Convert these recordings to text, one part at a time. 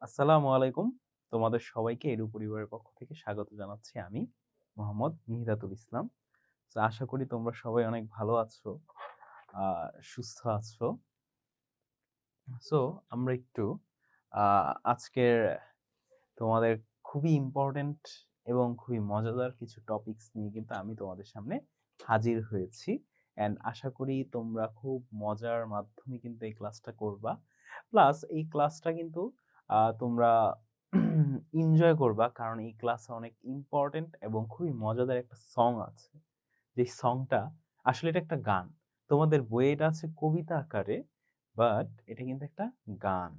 আসসালামু আলাইকুম। তোমাদের সবাইকে এডু পরিবারের পক্ষ থেকে স্বাগত জানাচ্ছি আমি মোহাম্মদ মিহিদাতুল ইসলাম। তো আশা করি তোমরা সবাই অনেক ভালো আছো, আ সুস্থ আছো। সো আমরা একটু আ আজকের তোমাদের খুবই ইম্পোর্টেন্ট এবং খুবই মজাদার কিছু টপিকস নিয়ে কিন্তু আমি তোমাদের সামনে হাজির হয়েছি। অ্যান্ড আশা করি তোমরা খুব মজার মাধ্যমে কিন্তু এই ক্লাসটা করবা। প্লাস এই ক্লাসটা কিন্তু তোমরা এনজয় করবা। কারণ এই ক্লাসে অনেক ইম্পোর্টেন্ট এবং খুবই মজাদার একটা সং আছে। যে সংটা আসলে এটা একটা গান। তোমাদের বইয়ে এটা আছে কবিতা আকারে, বাট এটা কিন্তু একটা গান।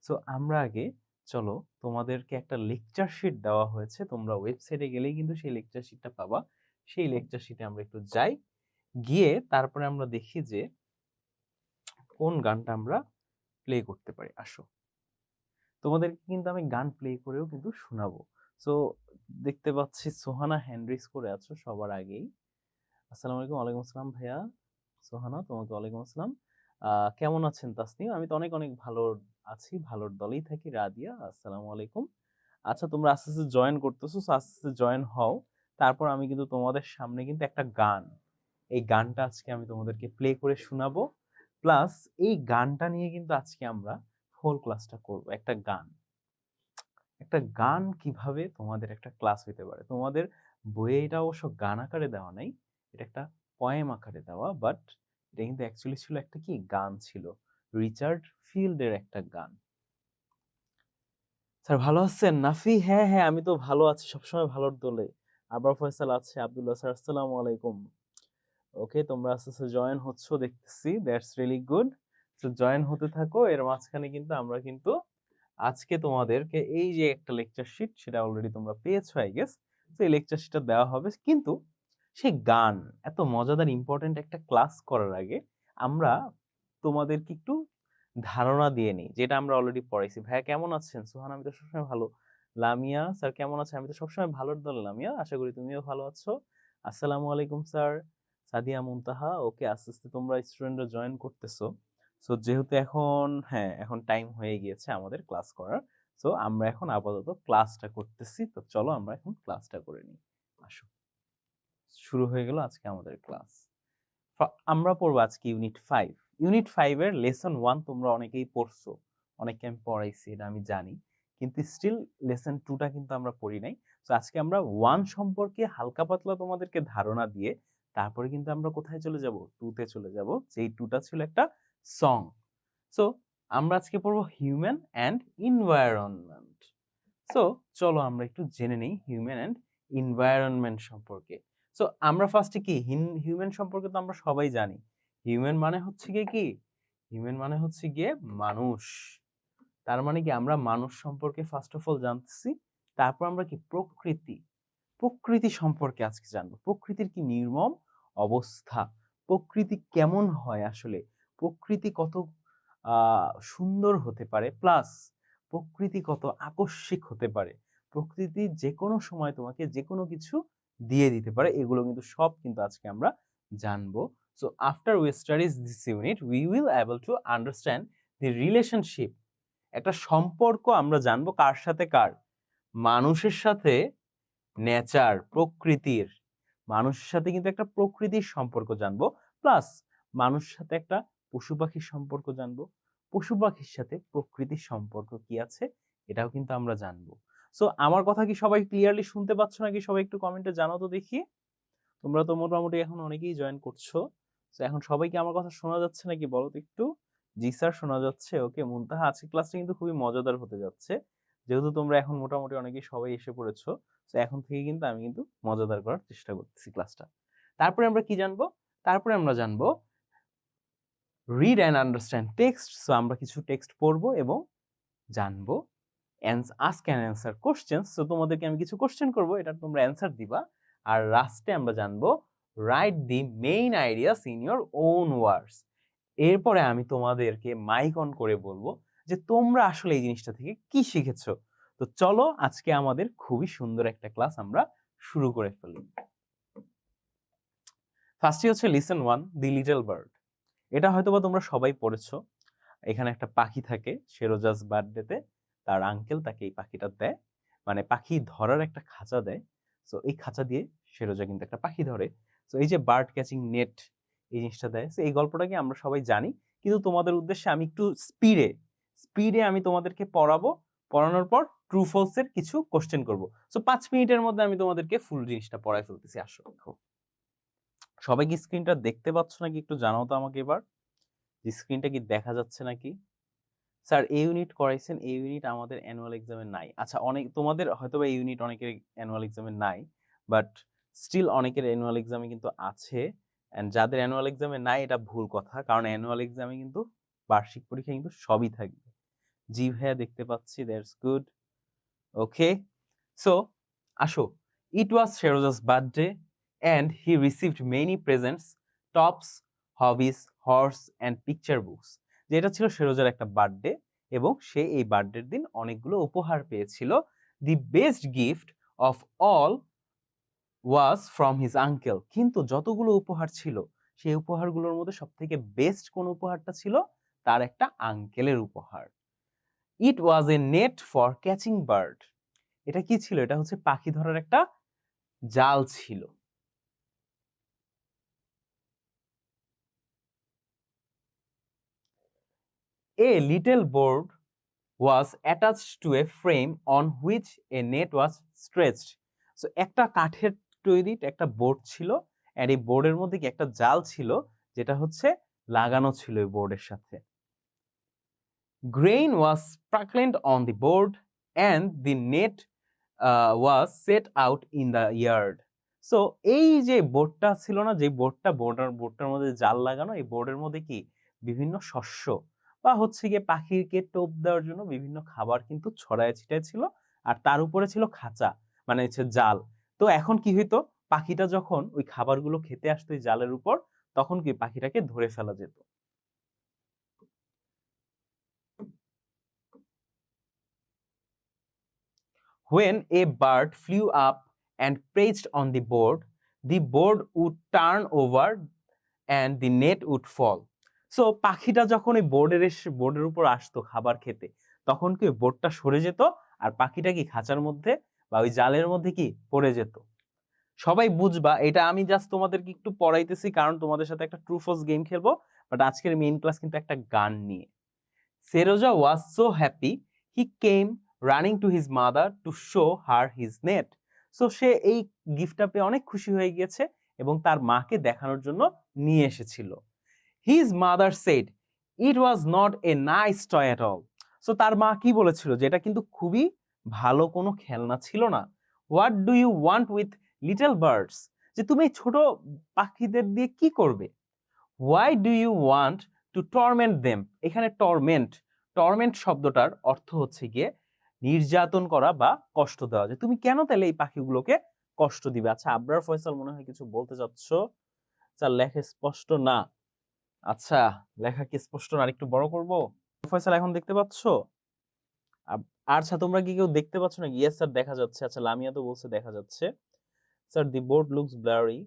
সো আমরা আগে চলো তোমাদেরকে একটা লেকচার শিট দেওয়া হয়েছে। তোমরা ওয়েবসাইটে গেলেই কিন্তু সেই লেকচার শিটটা পাবা। সেই লেকচার শিটে আমরা একটু যাই। গিয়ে তারপরে আমরা দেখি যে কোন গানটা আমরা প্লে করতে পারি। আসো। তোমাদেরকে কিন্তু আমি গান প্লে করেও কিন্তু শোনাবো। সো দেখতে পাচ্ছি সোহানা হ্যান্ড রেইজ করে আছো সবার আগেই। আসসালামু আলাইকুম। ওয়ালাইকুম আসসালাম ভাইয়া। সোহানা তোমাকে ওয়ালাইকুম আসসালাম। কেমন আছেন তাসনিম? আমি তো অনেক, অনেক ভালো আছি। ভালোর দলেই থাকি। রাদিয়া আসসালামু আলাইকুম। আচ্ছা তোমরা আস্তে, আস্তে জয়েন করতেছো। সো আস্তে, আস্তে জয়েন হও। তারপর আমি কিন্তু তোমাদের সামনে কিন্তু একটা গান, এই গানটা আজকে আমি তোমাদেরকে প্লে করে শোনাবো। প্লাস এই গানটা নিয়ে কিন্তু আজকে আমরা হোল ক্লাসটা করব। একটা গান। একটা গান কিভাবে তোমাদের একটা ক্লাস হইতে পারে। তোমাদের বইয়ে এটা অবশ্য গান আকারে দেওয়া নাই। এটা একটা পয়েম আকারে দেওয়া। বাট এটা কিন্তু অ্যাকচুয়ালি ছিল একটা কি গান ছিল। রিচার্ড ফিল্ডের একটা গান। স্যার ভালো আছেন? নাফি? হ্যাঁ, হ্যাঁ আমি তো ভালো আছি। সবসময় ভালোর দোলে। আবরার ফয়সাল আছে, আব্দুল্লাহ স্যার আসসালামু আলাইকুম। ওকে তোমরা আস্তে, আস্তে জয়েন হচ্ছ দেখতেছি। That's really good. So join হতে থাকো। এর মাঝখানে কিন্তু আমরা কিন্তু আজকে তোমাদেরকে এই যে একটা লেকচার শিট সেটা অলরেডি তোমরা পেয়েছো আই গেস। তো এই লেকচার শিটটা দেওয়া হবে। কিন্তু সেই গান এত মজাদার ইম্পোর্টেন্ট একটা ক্লাস করার আগে আমরা তোমাদেরকে একটু ধারণা দিয়ে নিই, যেটা আমরা অলরেডি পড়াইছি। ভাইয়া কেমন আছেন? সোহান আমি তো সবসময় ভালো। লামিয়া স্যার কেমন আছেন? আমি তো সবসময় ভালোর দলে লামিয়া। আশা করি তুমিও ভালো আছো। আসসালামু আলাইকুম স্যার। সাদিয়া মুনতাহা। ওকে আস্তে, আস্তে তোমরা স্টুডেন্টরা জয়েন করতেছো। সো যেহেতু এখন হ্যাঁ, এখন টাইম হয়ে গিয়েছে আমাদের ক্লাস করার। সো আমরা এখন আপাতত ক্লাসটা করতেছি। তো চলো আমরা এখন ক্লাসটা করে নিই। আসো। শুরু হয়ে গেল আজকে আমাদের ক্লাস। আমরা পড়বো আজকে ইউনিট 5। ইউনিট 5 এর লেসন 1 তোমরা অনেকেই পড়ছো। অনেককে আমি পড়াইছি এটা আমি জানি। কিন্তু স্টিল লেসন 2 টা কিন্তু আমরা পড়ি নাই। সো আজকে আমরা 1 সম্পর্কে হালকা পাতলা তোমাদেরকে ধারণা দিয়ে তারপরে কিন্তু আমরা কোথায় চলে যাব? 2 তে চলে যাব। যেই 2 টা ছিল একটা সং। সো আমরা আজকে পড়বো হিউম্যান অ্যান্ড এনভায়রনমেন্ট। সো চলো আমরা একটু জেনে নেই হিউম্যান অ্যান্ড এনভায়রনমেন্ট সম্পর্কে। সো আমরা ফার্স্টে কি হিউম্যান সম্পর্কে তো আমরা সবাই জানি। হিউম্যান মানে হচ্ছে গিয়ে কি? হিউম্যান মানে হচ্ছে গিয়ে মানুষ। তার মানে কি আমরা মানুষ সম্পর্কে ফার্স্ট অফ অল জানতেছি। তারপর আমরা কি প্রকৃতি, প্রকৃতি সম্পর্কে আজকে জানবো। প্রকৃতির কি নির্মম অবস্থা, প্রকৃতি কেমন হয় আসলে, প্রকৃতি কত সুন্দর হতে পারে, প্লাস প্রকৃতি কত আকস্মিক হতে পারে, প্রকৃতি যে কোনো সময় তোমাকে যে কোনো কিছু দিয়ে দিতে পারে। এগুলো কিন্তু সব কিন্তু আজকে আমরা জানবো। So after we studies this unit we will able to understand the relationship. একটা সম্পর্ক আমরা জানবো কার সাথে কার, মানুষের সাথে নেচার প্রকৃতির, মানুষের সাথে কিন্তু একটা প্রকৃতির সম্পর্ক জানবো। প্লাস মানুষের সাথে একটা পশু পাখির সম্পর্ক জানবো। পশু পাখির সাথে প্রকৃতির সম্পর্ক কি আছে এটাও কিন্তু আমরা জানবো। সো আমার কথা কি সবাই ক্লিয়ারলি শুনতে পাচ্ছ নাকি? সবাই একটু কমেন্টে জানাও তো দেখি। তোমরা তো মোটামুটি এখন অনেকেই জয়েন করছো। তো এখন সবাইকে আমার কথা শোনা যাচ্ছে নাকি বলো তো একটু? জি স্যার শোনা যাচ্ছে। ওকে মুনতাহা আজকে ক্লাসটা কিন্তু খুবই মজাদার হতে যাচ্ছে। যেহেতু তোমরা এখন মোটামুটি অনেকেই সবাই এসে পড়েছো। তো এখন থেকে কিন্তু আমি কিন্তু মজাদার করার চেষ্টা করতেছি ক্লাসটা। তারপরে আমরা কি জানবো? তারপরে আমরা জানবো read and understand text. So আমরা কিছু টেক্সট পড়বো এবং জানবো। Ask and answer question. So তোমাদেরকে আমি কিছু কোশ্চেন করবো, এটা তোমরা অ্যান্সার দিবা। আর লাস্টে আমরা জানবো write the main ideas in your own words. এরপরে আমি তোমাদেরকে মাইক অন করে বলবো যে তোমরা আসলে এই জিনিসটা থেকে কি শিখেছো। তো চলো আজকে আমাদের খুবই সুন্দর একটা ক্লাস আমরা শুরু করে ফেলি। ফার্স্টে হচ্ছে লিসন 1 দি লিটল বার্ড। এটা হয়তোবা তোমরা সবাই পড়েছো। এখানে একটা পাখি থাকে শেরোজাস বার্থডেতে। তার আঙ্কেল তাকে এই পাখিটা দেয়, মানে পাখি ধরার একটা খাঁচা দেয়। সো এই খাঁচা দিয়ে সেরোজা কিন্তু একটা পাখি ধরে। সো এই যে বার্ড ক্যাচিং নেট এই জিনিসটা দেয়, সো এই গল্পটাকে আমরা সবাই জানি, কিন্তু তোমাদের উদ্দেশ্যে আমি একটু স্পিডে আমি তোমাদেরকে পড়াবো। পড়ানোর পর ট্রু ফলস এর কিছু কোশ্চেন করব। সো 5 মিনিটের মধ্যে আমি তোমাদেরকে ফুল জিনিসটা পড়াই ফেলতেছি। আসো, দেখো সবাই কি স্ক্রিনটা দেখতে পাচ্ছ নাকি একটু জানাও তো আমাকে এবার, যে স্ক্রিনটা কি দেখা যাচ্ছে নাকি। স্যার এই ইউনিট করাইছেন, এই ইউনিট আমাদের অ্যানুয়াল এক্সামে নাই। আচ্ছা, অনেক তোমাদের হয়তোবা এই ইউনিট অনেকের অ্যানুয়াল এক্সামে নাই, বাট স্টিল অনেকের অ্যানুয়াল এক্সামে কিন্তু আছে। এন্ড যাদের অ্যানুয়াল এক্সামে নাই এটা ভুল কথা, কারণ অ্যানুয়াল এক্সামে কিন্তু বার্ষিক পরীক্ষা কিন্তু সবই থাকবে। জি ভাইয়া দেখতে পাচ্ছি, দ্যাটস গুড। ওকে, সো আসো। ইট ওয়াজ শেরোজাস birthday and he received many presents, tops, hobbies, horse and picture books. যেটা ছিল শেরোজার একটা বার্থডে এবং সে এই বার্থডের দিন অনেকগুলো উপহার পেয়েছিল। The best gift of all was from his uncle. কিন্তু যতগুলো উপহার ছিল সেই উপহারগুলোর মধ্যে সবথেকে বেস্ট কোন উপহারটা ছিল? তার একটা আঙ্কেলের উপহার। ইট ওয়াজ এ নেট ফর ক্যাচিং বার্ড। এটা কি ছিল? এটা হচ্ছে পাখি ধরার একটা জাল ছিল। A little board was attached to a frame on which a net was stretched. So একটা কাঠের তৈরি একটা বোর্ড ছিল, আর এই বোর্ডের মধ্যে কি একটা জাল ছিল যেটা হচ্ছে লাগানো ছিল এই বোর্ডের সাথে। Grain was sprinkled on the board and the net was set out in the yard. So এই যে বোর্ডটা ছিল না, যে বোর্ডটার মধ্যে জাল লাগানো, এই বোর্ডের মধ্যে কি বিভিন্ন শস্য বা হচ্ছে গিয়ে পাখিকে টোপ দেওয়ার জন্য বিভিন্ন খাবার কিন্তু ছড়ায় ছিটায় ছিল, আর তার উপরে ছিল খাঁচা, মানে হচ্ছে জাল। তো এখন কি হইতো, পাখিটা যখন ওই খাবারগুলো খেতে আসতো এই জালের উপর, তখন কি পাখিটাকে ধরে ফেলা যেত। When a bird flew up and perched on the board would turn over and the net would fall. So পাখিটা যখন ওই বোর্ডের উপর আসতো খাবার খেতে, তখন কি বোর্ডটা সরে যেত আর পাখিটা কি খাঁচার মধ্যে বা ওই জালের মধ্যে কি পড়ে যেত। সবাই বুঝবা, এটা আমি জাস্ট তোমাদেরকে একটু পড়াইতেছি কারণ তোমাদের সাথে একটা ট্রু ফলস গেম খেলবো, বাট আজকের মেইন ক্লাস কিন্তু একটা গান নিয়ে। Seroja was so happy he came running to his mother to show her his net. So সে এই গিফটটা পেয়ে অনেক খুশি হয়ে গিয়েছে এবং তার মাকে দেখানোর জন্য নিয়ে এসেছিল। His mother said it was not a nice toy at all. So তার মা কি বলেছিল, যে এটা কিন্তু খুবই ভালো কোনো খেলনা ছিল না। What do you want with little birds? যে তুমি ছোট পাখিদের দিয়ে কি করবে? Why do you want to torment them? এখানে টর্মেন্ট শব্দটার অর্থ হচ্ছে গিয়ে নির্যাতন করা বা কষ্ট দেওয়া, যে তুমি কেন তাহলে এই পাখিগুলোকে কষ্ট দিবে। আচ্ছা, আবরার ফয়সাল মনে হয় কিছু বলতে চাচ্ছ। স্যার লেখা স্পষ্ট না। আচ্ছা, লেখা কি স্পষ্ট না, একটু বড় করব? ফয়সাল এখন দেখতে পাচ্ছ? আচ্ছা, তোমরা কি কেউ দেখতে পাচ্ছ না? ইয়েস স্যার দেখা যাচ্ছে। আচ্ছা, লামিয়া তো বলছে দেখা যাচ্ছে। Sir the board looks blurry,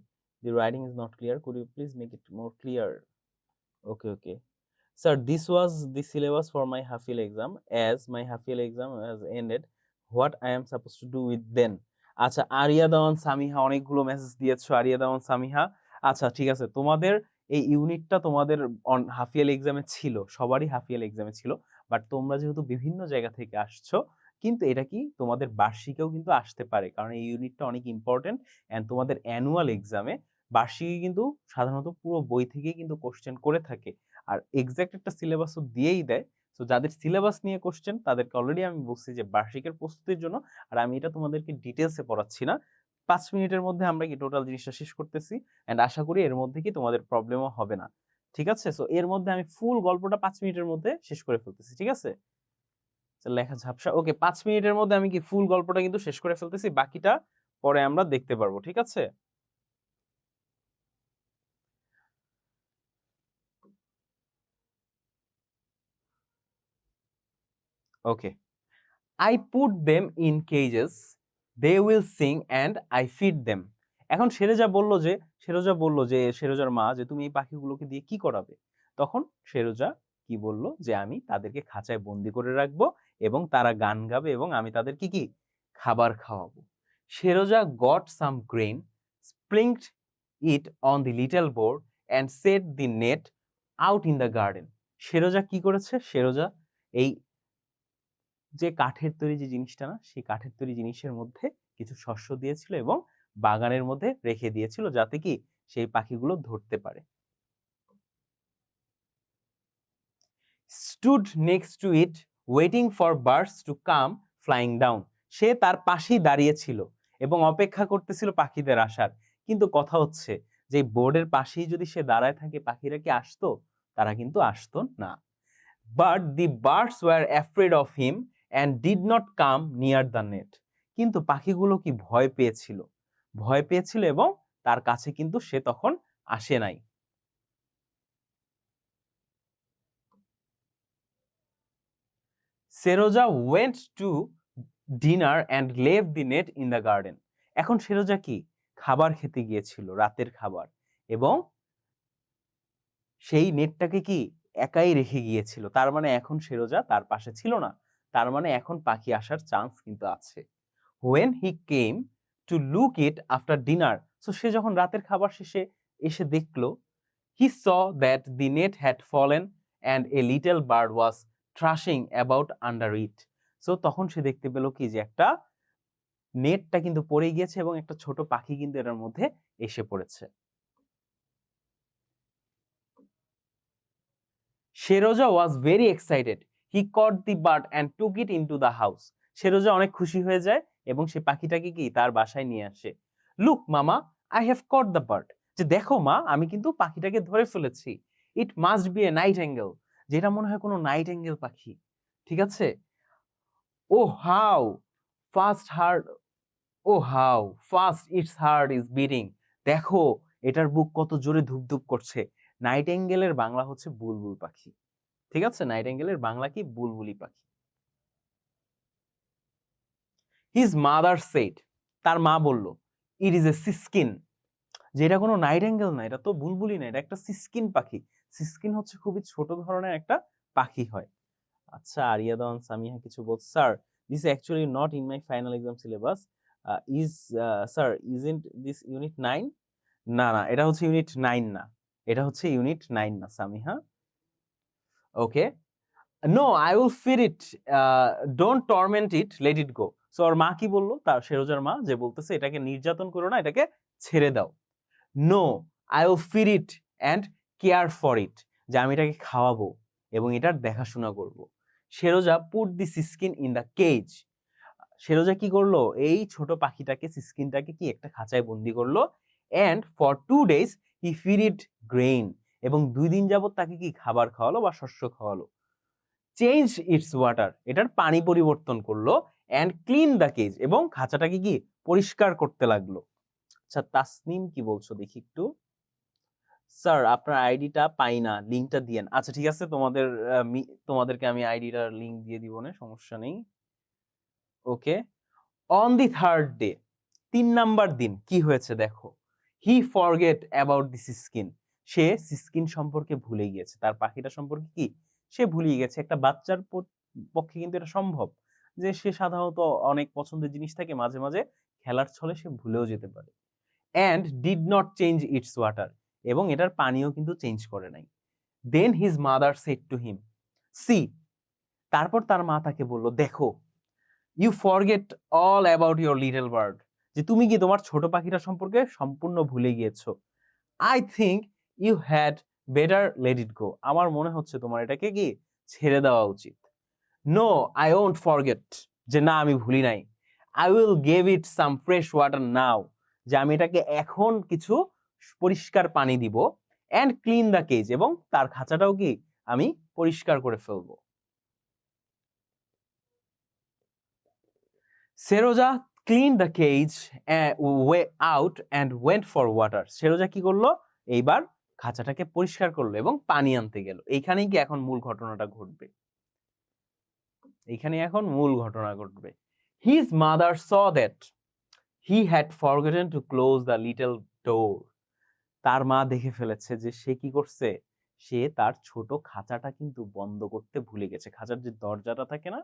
the writing is not clear, could you please make it more clear? Okay. Sir, this was the syllabus for my half year exam. As my half year exam has ended, what I am supposed to do with then? আচ্ছা, area দাওয়ান সামিহা অনেকগুলো message দিয়েছো। Area দাওয়ান সামিহা, আচ্ছা ঠিক আছে, তোমাদের এই ইউনিটটা তোমাদের হাফ ইয়ার এক্সামে ছিল, সবারই হাফ ইয়ার এক্সামে ছিল, বাট তোমরা যেহেতু বিভিন্ন জায়গা থেকে আসছো, কিন্তু এটা কি তোমাদের বার্ষিকেও কিন্তু আসতে পারে, কারণ এই ইউনিটটা অনেক ইম্পর্টেন্ট। এন্ড তোমাদের অ্যানুয়াল এক্সামে বার্ষিকে কিন্তু সাধারণত পুরো বই থেকে কিন্তু কোশ্চেন করে থাকে, আর এক্সাক্ট একটা সিলেবাসও দিয়েই দেয়। তো যাদের সিলেবাস নিয়ে কোশ্চেন তাদেরকে অলরেডি আমি বলছি যে বার্ষিকের প্রস্তুতির জন্য, আর আমি এটা তোমাদেরকে ডিটেলসে পড়াচ্ছি না, 5 মিনিটের মধ্যে আমরা কি টোটাল জিনিসটা শেষ করতেছি, এন্ড আশা করি এর মধ্যে কি তোমাদের প্রবলেমও হবে না। ঠিক আছে, সো এর মধ্যে আমি ফুল গল্পটা 5 মিনিটের মধ্যে শেষ করে ফেলতেছি। ঠিক আছে, লেখা ঝাপসা। ওকে, 5 মিনিটের মধ্যে আমি কি ফুল গল্পটা কিন্তু শেষ করে ফেলতেছি, বাকিটা পরে আমরা দেখতে পারবো। ঠিক আছে, ওকে। I put them in cages, they will sing and I feed them. এখন সেরোজার মা যে তুমি এই পাখিগুলোকে দিয়ে কি করাবে? তখন সেরোজা কি বলল, যে আমি তাদেরকে খাঁচায় বন্দি করে রাখবো এবং তারা গান গাবে এবং আমি তাদেরকে কি খাবার খাওয়াবো। Seryozha got some grain, sprinkled it on the little board and set the net out in the garden. Seryozha কি করেছে? সেরোজা এই যে কাঠের তৈরি যে জিনিসটা না, সেই কাঠের তৈরি জিনিসের মধ্যে কিছু শস্য দিয়েছিল এবং বাগানের মধ্যে রেখে দিয়েছিল যাতে কি সেই পাখিগুলো ধরতে পারে। Stood next to it waiting for birds to come flying down. সে তার পাশেই দাঁড়িয়েছিল এবং অপেক্ষা করতেছিল পাখিদের আসার। কিন্তু কথা হচ্ছে যে বোর্ডের পাশেই যদি সে দাঁড়ায় থাকে, পাখিরা কি আসতো? তারা কিন্তু আসতো না। But the birds were afraid of him and did not come near the net. কিন্তু পাখিগুলো কি ভয় পেয়েছিল, ভয় পেয়েছিল এবং তার কাছে কিন্তু সে তখন আসে নাই। Seryozha went to dinner and লেভ the net in the garden. এখন সেরোজা কি খাবার খেতে গিয়েছিল, রাতের খাবার, এবং সেই নেটটাকে কি একাই রেখে গিয়েছিল। তার মানে এখন সেরোজা তার পাশে ছিল না, তার মানে এখন পাখি আসার চান্স কিন্তু আছে। When he came to look it after dinner, so সে যখন রাতের খাবার শেষে এসে দেখলো, he saw that the net had fallen and a little bird was thrashing about under it. So তখন সে দেখতে পেল কি যে একটা নেটটা কিন্তু পড়ে গিয়েছে এবং একটা ছোট পাখি কিন্তু এটার মধ্যে এসে পড়েছে। Sheroja was very excited. He caught the bird and took it into the house. Sheroja অনেক খুশি হয়ে যায় এবং সে পাখিটাকে কি তার বাসায় নিয়ে আসে। Look mama, I have caught the bird. যে দেখো মা, আমি কিন্তু পাখিটাকে ধরে ফেলেছি। It must be a nightingale. যেটা মনে হয় কোনো নাইটিঙ্গেল পাখি। ঠিক আছে? Oh how fast heart, oh how fast its heart is beating. দেখো এটার বুক কত জোরে ধুপধুপ করছে। নাইটিঙ্গেলের বাংলা হচ্ছে বুলবুল পাখি। ঠিক আছে? নাইটিঙ্গেলের বাংলা কি? বুলবুলি পাখি। হিজ মাদার সেড, তার মা বলল, ইট ইজ এ সিস্কিন, যে এটা কোনো নাইটিঙ্গেল না, এটা তো বুলবুলি না, এটা একটা সিস্কিন পাখি। সিস্কিন হচ্ছে খুবই ছোট ধরনের একটা পাখি হয়। আচ্ছা, আরিয়াদন সামিহা কিছু বলছে, sir this actually not in my final exam syllabus, is sir isn't this unit 9? না না, এটা হচ্ছে ইউনিট 9 না, এটা হচ্ছে ইউনিট 9 না Samiha. Okay, no I will feed it, don't torment it, let it go. So ওর মা কি বললো? তার সেরোজার মা যে বলতেছে এটাকে নির্যাতন করো না, এটাকে ছেড়ে দাও। No I will feed it and care for it, যে আমি এটাকে খাওয়াবো এবং এটার দেখাশোনা করব। Seryozha put the siskin in the cage. Seryozha কি করলো? এই ছোট পাখিটাকে, সিস্কিনটাকে কি একটা খাঁচায় বন্দি করলো। And for 2 days he feed it grain, এবং 2 দিন যাবত তাকে কি খাবার খাওয়ালো বা শস্য খাওয়ালো। চেঞ্জ ইটস ওয়াটার, এটার পানি পরিবর্তন করলো। অ্যান্ড ক্লিন দ্য কেজ, এবং খাঁচাটাকে কি পরিষ্কার করতে লাগলো। আচ্ছা, তাসনিম কি বলছো দেখি একটু। স্যার আপনার আইডিটা পাই না, লিংকটা দিয়েন। আচ্ছা ঠিক আছে, তোমাদেরকে আমি আইডিটার লিংক দিয়ে দিব না, সমস্যা নেই। Okay, on the third day, 3 number দিন কি হয়েছে দেখো। He forget about this skin, সে সিস্কিন সম্পর্কে ভুলে গিয়েছে, তার পাখিটা সম্পর্কে কি সে ভুলে গেছে। একটা বাচ্চার পক্ষে কিন্তু এটা সম্ভব যে সে সাধারণত অনেক পছন্দের জিনিস থাকে, মাঝে মাঝে খেলার ছলে সে ভুলেও যেতে পারে। And did not change its water, এবং এটার পানিও কিন্তু চেঞ্জ করে নাই। Then his mother said to him, see, তারপর তার মা তাকে বলল, দেখো, you forget all about your little bird, যে তুমি কি তোমার ছোট পাখিটা সম্পর্কে সম্পূর্ণ ভুলে গিয়েছো। I think you had better let it go, আমার মনে হচ্ছে তোমার এটাকে কি ছেড়ে দেওয়া উচিত। নো আই ওন্ট ফরগেট, যে না আমি ভুলি নাই। I will give it some fresh water now, যে আমি এটাকে এখন কিছু পরিষ্কার পানি দিব। অ্যান্ড ক্লিন দ্য কেজ, এবং তার খাঁচাটাও কি আমি পরিষ্কার করে ফেলবো। Seryozha clean the cage way out and went for water, Seryozha কি করলো? এইবার খাঁচাটাকে পরিষ্কার করলো এবং পানি আনতে গেল। এইখানেই কি এখন মূল ঘটনাটা ঘটবে, এইখানে এখন মূল ঘটনা ঘটবে। His mother saw that he had forgotten to close the little door, তার মা দেখে ফেলেছে যে সে কি করছে, সে তার ছোট খাঁচাটা কিন্তু বন্ধ করতে ভুলে গেছে। খাঁচার যে দরজাটা থাকে না,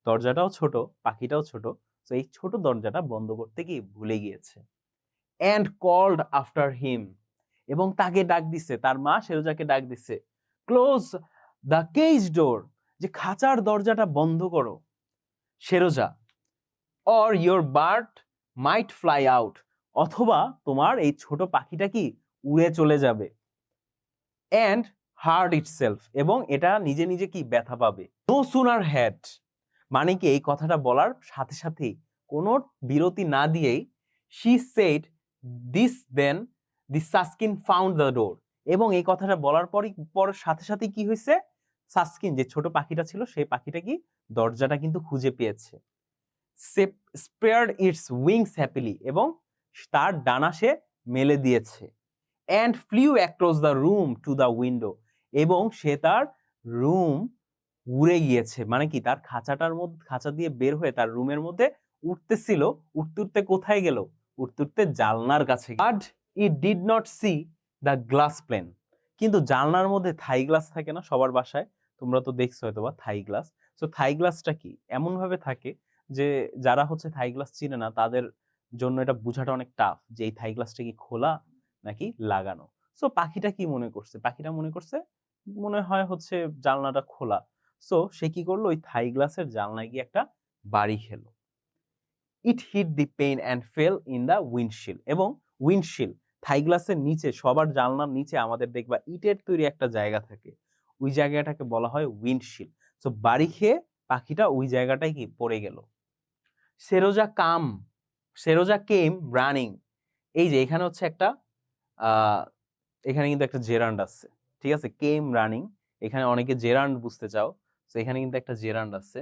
দরজাটাও ছোট, পাখিটাও ছোট। তো এই ছোট দরজাটা বন্ধ করতে গিয়ে ভুলে গিয়েছে। and called after him, এবং তাকে ডাক দিছে, তার মা সেরোজাকে ডাক দিছে, close the cage door, যে খাঁচার দরজাটা বন্ধ করো সেরোজা, or your bird might fly out, অথবা তোমার এই ছোট পাখিটা কি উড়ে চলে যাবে, and hurt itself, এবং এটা নিজে নিজে কি ব্যথা পাবে। no sooner had, মানে কি এই কথাটা বলার সাথে সাথেই, কোনো বিরতি না দিয়েই, she said this then the সাসকিন found the door, এবং এই কথাটা বলার পর সাথে সাথে কি হয়েছে, সাসকিন যে ছোট পাখিটা ছিল সেই পাখিটা কি দরজাটা কিন্তু খুঁজে পেয়েছে। spread its wings happily, এবং তার ডানা সে মেলে দিয়েছে। and flew across the room to the window, এবং সে তার রুম উড়ে গিয়েছে, মানে কি তার খাঁচা দিয়ে বের হয়ে তার রুমের মধ্যে উঠতেছিল, উঠতে উঠতে কোথায় গেল, উঠতে উঠতে জানলার কাছে। But it did not see the glass pane, কিন্তু জানলার মধ্যে থাই গ্লাস থাকে না সবার বাসায়, তোমরা তো দেখছো হয়তো বা থাই গ্লাস। তো থাই গ্লাসটা কি এমন ভাবে থাকে যে যারা হচ্ছে থাই গ্লাস চিনে না তাদের জন্য এটা বোঝাটা অনেক টাফ, যে এই থাই গ্লাসটা কি খোলা নাকি লাগানো। সো পাখিটা কি মনে করছে, পাখিটা মনে করছে মনে হয় হচ্ছে জানলাটা খোলা। সো সে কি করলো, ওই থাই গ্লাসের জানলায় গিয়ে একটা বাড়ি খেলো। It hit the pane and fell in the windshield, এবং উইন্ডশিল্ড থাই গ্লাসের নিচে, সবার জানলার নিচে আমাদের দেখবা ইটের তৈরি একটা জায়গা থাকে, ওই জায়গাটাকে বলা হয় উইন্ডশিল্ড। সো বাড়ি খেয়ে পাখিটা ওই জায়গাটায় কি পড়ে গেল। সেরোজা কেম রানিং, এই যে এখানে হচ্ছে একটা এখানে কিন্তু একটা জেরান্ড আছে, ঠিক আছে, কেম রানিং, এখানে অনেকে জেরান্ড বুঝতে চাও, তো এখানে কিন্তু একটা জেরান্ড আছে,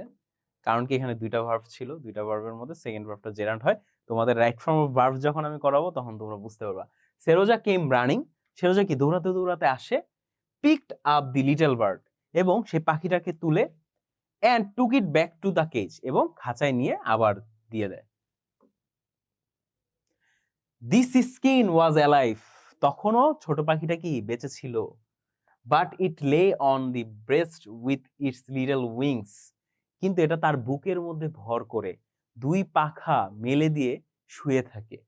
কারণ কি এখানে দুইটা ভার্ব ছিল, দুইটা ভার্বের মধ্যে সেকেন্ড ভার্বটা জেরান্ড হয়। তোমাদের রাইট ফর্ম অফ ভার্ব যখন আমি করাবো তখন তোমরা বুঝতে পারবা। সেরোজা কেম রানিং, সেরোজা কি দৌড়াতে দৌড়াতে আসে, পিকড আপ দি লিটল বার্ড, এবং সেই পাখিটাকে তুলে, and took it back to the cage, এবং খাঁচায় নিয়ে আবার দিয়ে দেয়। দিস স্কিন ওয়াজ অ্যালাইভ, তখনও ছোট পাখিটা কি বেঁচে ছিল। But it lay on the breast with its little wings, কিন্তু এটা তার বুকের মধ্যে ভর করে দুই পাখা মেলে দিয়ে শুয়ে থাকে।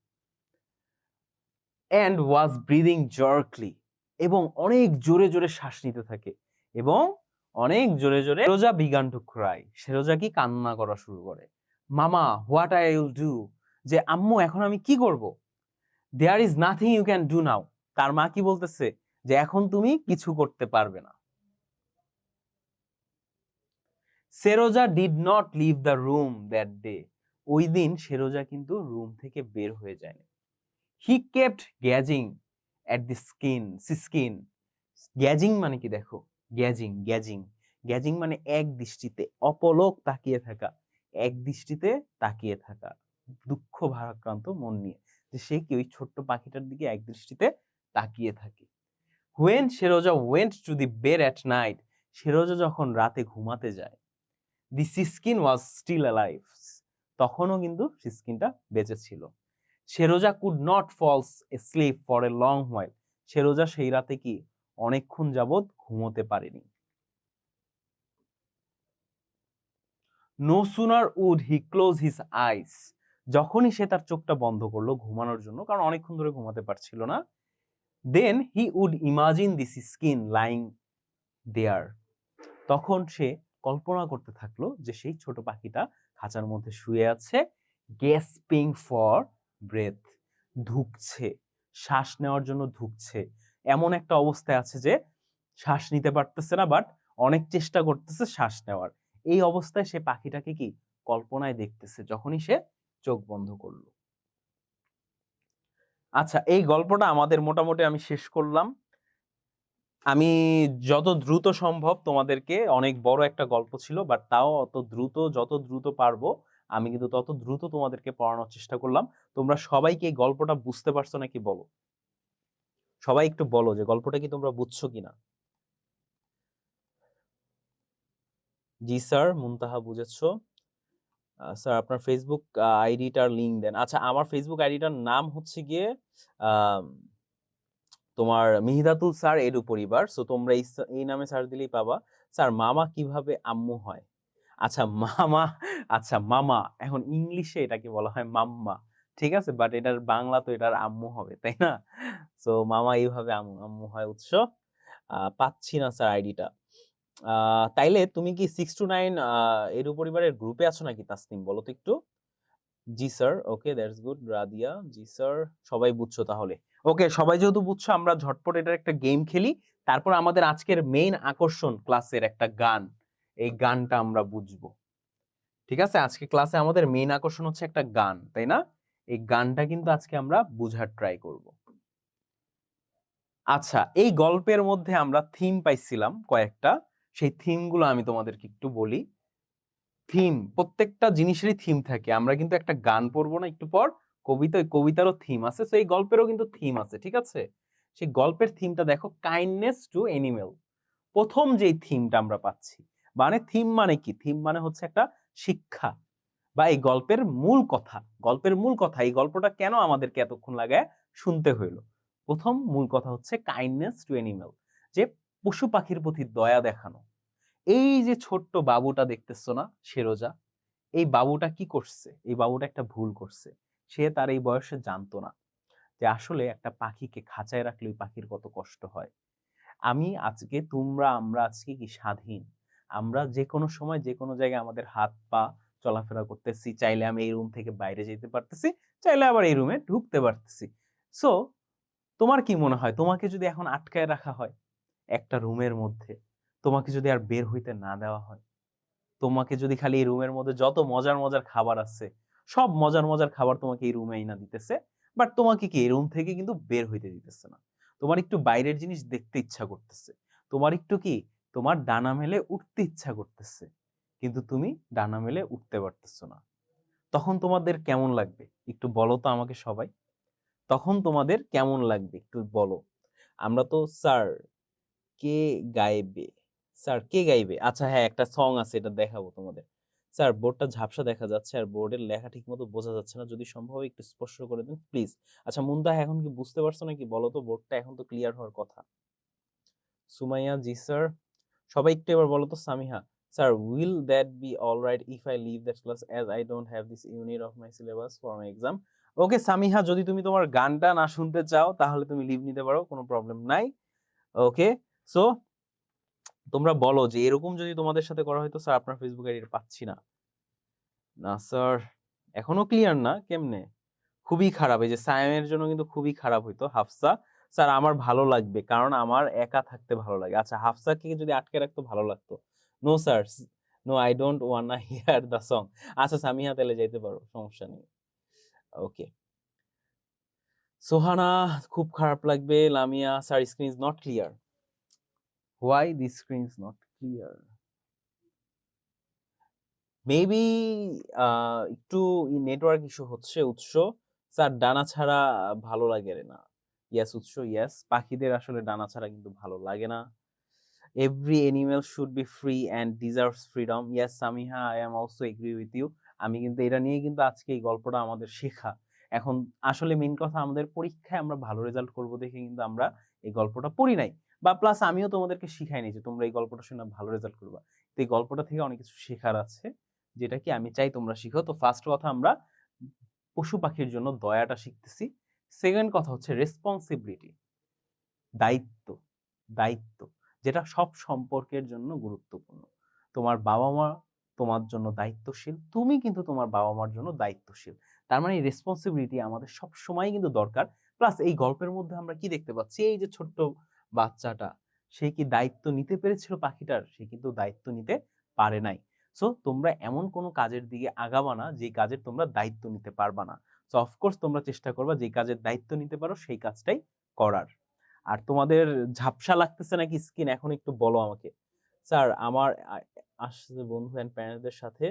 অ্যান্ড ওয়াজ ব্রিদিং জার্কলি, এবং অনেক জোরে জোরে শ্বাস নিতে থাকে, এবং অনেক জোরে জোরে। সেরোজা বিগান টু ক্রাই, সেরোজা কি কান্না করা শুরু করে। মামা হোয়াট আই উইল ডু, যে আম্মু এখন আমি কি করব। There is nothing you can do now, তার মা কি বলতেছে, যে এখন তুমি কিছু করতে পারবে না। Seryozha did not leave the room that day, ওই দিন সেরোজা কিন্তু রুম থেকে বের হয়ে যায়। হি কেপ্ট গ্যাজিং এট দি স্কিন, গ্যাজিং মানে কি দেখো, গ্যাজিং গ্যাজিং গ্যাজিং মানে এক দৃষ্টিতে, অপলক তাকিয়ে থাকা, এক দৃষ্টিতে তাকিয়ে থাকা, দুঃখ ভারাক্রান্ত মন নিয়ে, যে সে কি ওই ছোট্ট পাখিটার দিকে এক দৃষ্টিতে তাকিয়ে থাকে। When Seryozha went to the bed at night, Seryozha যখন রাতে ঘুমাতে যায়, দি সিস্কিন ওয়াজ স্টিল অ্যালাইভ, তখনও কিন্তু সিস্কিনটা বেঁচে ছিল। Seryozha could not falls sleep for a long while, Seryozha সেই রাতে কি অনেকক্ষণ যাবৎ ঘুমোতে পারেনি। No sooner would he close his eyes, যখনই সে তার চোখটা বন্ধ করলো ঘুমানোর জন্য, কারণ অনেকক্ষণ ধরে ঘুমাতে পারছিল না, then he would imagine this skin lying there, তখন সে কল্পনা করতে থাকলো যে সেই ছোট পাখিটা খাঁচার মধ্যে শুয়ে আছে, গ্যাসপিং ফর ব্রেথ, ধুকছে, শ্বাস নেওয়ার জন্য ধুকছে, এমন একটা অবস্থায় আছে যে শ্বাস নিতে পারতেছে না, বাট অনেক চেষ্টা করতেছে শ্বাস নেওয়ার। এই অবস্থায় সে পাখিটাকে কি কল্পনায় দেখতেছে যখনই সে চোখ বন্ধ করলো। আচ্ছা, এই গল্পটা আমাদের মোটামুটি আমি শেষ করলাম। আমি যত দ্রুত সম্ভব তোমাদেরকে, অনেক বড় একটা গল্প ছিল, বাট তাও যত দ্রুত পারবো আমি কিন্তু তত দ্রুত তোমাদেরকে পড়ানোর চেষ্টা করলাম। তোমরা সবাইকে এই গল্পটা বুঝতে পারছো নাকি বলো, সবাই একটু বলো যে গল্পটা কি তোমরা বুঝছো কিনা। জি স্যার, মুনতাহা বুঝেছো। স্যার আপনার ফেসবুক আইডিটার লিংক দেন। আচ্ছা, আমার ফেসবুক আইডিটার নাম হচ্ছে গিয়ে তোমার মিহিদাতুল স্যার এডু পরিবার। সো তোমরা এই নামে সার্চ দিলেই পাবা। স্যার মামা কিভাবে আম্মু হয়, আচ্ছা মামা, আচ্ছা মামা। এখন ইংলিশে এটাকে বলা হয় মাম্মা। ঠিক আছে? বাট এটার বাংলা তো এটার আম্মু হবে, তাই না? সো মামা এইভাবে আম্মু, আম্মু হয় উৎস। পাচ্ছি না স্যার আইডিটা। আ তাইলে তুমি কি 6 to 9 এরু পরিবারের গ্রুপে আছো নাকি তাসনিম? বলো তো একটু। জি sir. Okay, that's good. Radia, জি স্যার। সবাই বুঝছো তাহলে। ওকে, সবাই যেহেতু বুঝছো আমরা ঝটপট এটার একটা গেম খেলি। তারপর আমাদের আজকের মেইন আকর্ষণ ক্লাসের একটা গান। এই গানটা আমরা বুঝবো। ঠিক আছে? আজকে ক্লাসে আমাদের মেইন আকর্ষণ হচ্ছে একটা গান, তাই না? এই গানটা কিন্তু আজকে আমরা বুঝার ট্রাই করব। আচ্ছা, এই গল্পের মধ্যে আমরা থিম পাইছিলাম কয়েকটা। সেই থিমগুলো আমি তোমাদেরকে একটু বলি। থিম, প্রত্যেকটা জিনিসেরই থিম থাকে। আমরা কিন্তু একটা গান পড়বো না একটু পর, কবিতা, ওই কবিতারও থিম আছে। সো এই গল্পেরও কিন্তু থিম আছে, ঠিক আছে? সেই গল্পের থিমটা দেখো, কাইন্ডনেস টু অ্যানিমেল। ১ম যেই থিমটা আমরা পাচ্ছি। মানে থিম মানে কি? থিম মানে হচ্ছে একটা শিক্ষা বা এই গল্পের মূল কথা। গল্পের মূল কথা, এই গল্পটা কেন আমাদেরকে এতক্ষণ লাগায় শুনতে হইল? ১ম মূল কথা হচ্ছে কাইন্ডনেস টু অ্যানিমেল, যে পশু-পাখির প্রতি দয়া দেখানো। এই যে ছোট্ট বাবুটা দেখতেছো না, সেরোজা, এই বাবুটা কি করছে? এই বাবুটা একটা ভুল করছে। সে তার এই বয়সে জানতো না যে আসলে একটা পাখিকে খাঁচায় রাখলে ওই পাখির কত কষ্ট হয়। আমরা আজকে কি স্বাধীন? আমরা যেকোনো সময় যেকোনো জায়গায় আমাদের হাত পা চলাফেরা করতেছি। চাইলে আমি এই রুম থেকে বাইরে যেতে পারতেছি, চাইলে আবার এই রুমে ঢুকতে পারতেছি। সো তোমার কি মনে হয়, তোমাকে যদি এখন আটকায় রাখা হয় একটা রুমের মধ্যে, তোমাকে যদি আর বের হইতে না দেওয়া হয়, তোমাকে যদি খালি এই রুমের মধ্যে যত মজার, মজার খাবার আছে, সব মজার, মজার খাবার তোমাকে এই রুমে আইনা দিতেছে। বাট তোমাকে কি এই রুম থেকে কিন্তু বের হইতে দিতেছে না। তোমার একটু বাইরের জিনিস দেখতে ইচ্ছা করতেছে। তোমার একটু কি, তোমার ডানা মেলে উঠতে ইচ্ছা করতেছে। কিন্তু তুমি ডানা মেলে উঠতে পারতেছো না। তখন তোমাদের কেমন লাগবে? একটু বলো তো আমাকে সবাই। তখন তোমাদের কেমন লাগবে? একটু বলো। আমরা তো স্যার, কে গাইবে? স্যার কে গাইবে? আচ্ছা হ্যাঁ, একটা সং আছে, এটা দেখাবো তোমাদের। স্যার বোর্ডটা ঝাপসা দেখা যাচ্ছে আর বোর্ডের লেখা ঠিকমতো বোঝা যাচ্ছে না। যদি সম্ভব হয় একটু স্পষ্ট করে দিন প্লিজ। আচ্ছা মুনতাহা, এখন কি বুঝতে পারছো নাকি বলো তো? বোর্ডটা এখন তো ক্লিয়ার হওয়ার কথা। সুমাইয়া, জি স্যার। সবাই একটু এবার বলো তো। Samiha, sir will that be alright if I leave that class as I don't have this unit of my syllabus for my exam? Okay Samiha, যদি তুমি তোমার গানটা না শুনতে চাও তাহলে তুমি লিভ নিতে পারো, কোনো প্রবলেম নাই। ওকে, সো তোমরা বলো যে এরকম যদি তোমাদের সাথে করা হয়তো, স্যার আপনার ফেসবুক আইডি পাচ্ছি না। না স্যার, এখনো ক্লিয়ার না, কেমনে? খুবই খারাপ। এই যে সায়েমের জন্য কিন্তু খুবই খারাপ হইতো। হাফসা, স্যার আমার ভালো লাগবে কারণ আমার একা থাকতে ভালো লাগে। আচ্ছা হাফসাকে যদি আটকে রাখতো ভালো লাগতো। No sir, no I don't wanna hear the song. আচ্ছা সামিহা তাহলে যাইতে পারো, সমস্যা নেই। ওকে। সোহানা, খুব খারাপ লাগবে। Lamia, sir screen is not clear. Why this screen is not clear? Maybe একটু নেটওয়ার্ক ইস্যু হচ্ছে। উৎস, স্যার ডানা ছাড়া ভালো লাগে না। ইয়েস উৎস, ইয়েস, পাখিদের আসলে ডানা ছাড়া কিন্তু ভালো লাগে না। Every animal should be free and deserves freedom. Yes Samiha, I am also agree with you. আমি কিন্তু এটা নিয়ে কিন্তু আজকে এই গল্পটা আমাদের শেখা। এখন আসলে মেইন কথা, আমাদের পরীক্ষায় আমরা ভালো রেজাল্ট করব দেখে কিন্তু আমরা এই গল্পটা পড়ি নাই, বা প্লাস আমিও তোমাদেরকে শিখাই নাই যে তোমরা এই গল্পটা শুনে ভালো রেজাল্ট করবা। তো এই গল্পটা থেকে অনেক কিছু শেখার আছে, যেটা কি আমি চাই তোমরা শিখো। তো ফার্স্ট কথা, আমরা পশু পাখির জন্য দয়াটা শিখতেছি। সেকেন্ড কথা হচ্ছে রেসপন্সিবিলিটি, দায়িত্ব। দায়িত্ব, যেটা সব সম্পর্কের জন্য গুরুত্বপূর্ণ। তোমার বাবা-মা তোমার জন্য দায়িত্বশীল, তুমি কিন্তু তোমার বাবা-মার জন্য দায়িত্বশীল। তার মানে এই রেসপন্সিবিলিটি আমাদের সবসময়ই কিন্তু দরকার। প্লাস এই গল্পের মধ্যে আমরা কি দেখতে পাচ্ছি? এই যে ছোট্ট বাচ্চাটা, সে কি দায়িত্ব নিতে পেরেছিল পাখিটার? সে কিন্তু দায়িত্ব নিতে পারে নাই। সো তোমরা এমন কোনো কাজের দিকে আগাবা না যে কাজের তোমরা দায়িত্ব নিতে পারবা না। সো অফকোর্স তোমরা চেষ্টা করবা যে কাজের দায়িত্ব নিতে পারো সেই কাজটাই করার। আর তোমাদের ঝাপসা লাগতেছে নাকি স্কিন, এখন একটু বলো আমাকে। স্যার আমার আসলে বন্ধু এন্ড প্যারেন্টসদের সাথে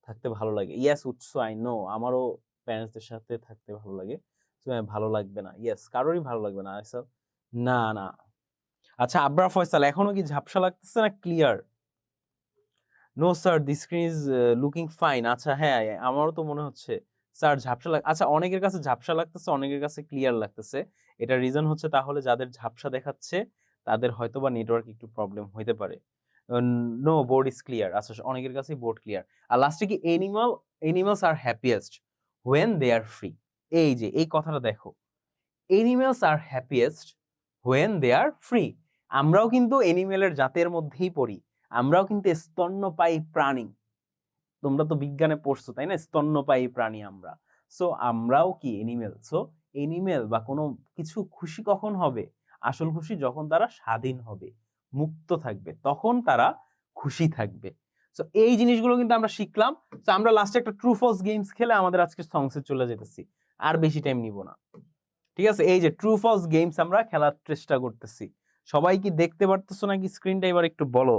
থাকতে ভালো লাগে। ইয়েস উৎস, আই নো, আমারও প্যারেন্টসদের সাথে থাকতে ভালো লাগে। ভালো লাগবে না, ইয়েস কারোরই ভালো লাগবে না। আচ্ছা না না। আচ্ছা আবরার ফয়সাল, এখনো কি ঝাপসা লাগতেছে না clear? No sir, the screen is looking fine. আচ্ছা হ্যাঁ, আমারও তো মনে হচ্ছে স্যার ঝাপসা আচ্ছা অনেকের কাছে ঝাপসা লাগতেছে, অনেকের কাছে ক্লিয়ার লাগতেছে। এটা রিজন হচ্ছে তাহলে যাদের ঝাপসা দেখাচ্ছে তাদের হয়তোবা নেটওয়ার্ক একটু প্রবলেম হইতে পারে। No, board is clear. আচ্ছা, অনেকের কাছে বোর্ড ক্লিয়ার। আর লাস্টে কি animals are happiest when they are free. এই যে এই কথাটা দেখো, animals are happiest when they are free. আমরাও কিন্তু এনিমেলের জাতের মধ্যেই পড়ি, আমরাও কিন্তু স্তন্যপায়ী প্রাণী। তোমরা তো বিজ্ঞানে পড়ছো তাই না, স্তন্যপায়ী প্রাণী আমরা। সো আমরাও কি এনিমেল। সো এনিমেল বা কোনো কিছু খুশি কখন হবে? আসল খুশি যখন তারা স্বাধীন হবে, মুক্ত থাকবে, তখন তারা খুশি থাকবে। সো এই জিনিসগুলো কিন্তু আমরা শিখলাম। সো আমরা লাস্টে একটা ট্রু ফলস গেমস খেলে আমাদের আজকে সংসে চলে যেতেছি, আর বেশি টাইম নিব না। ঠিক আছে, এই যে ট্রু ফলস গেমস আমরা খেলার চেষ্টা করতেছি। সবাই কি দেখতে পারতেছো নাকি স্ক্রিনটা? এবার একটু বলো।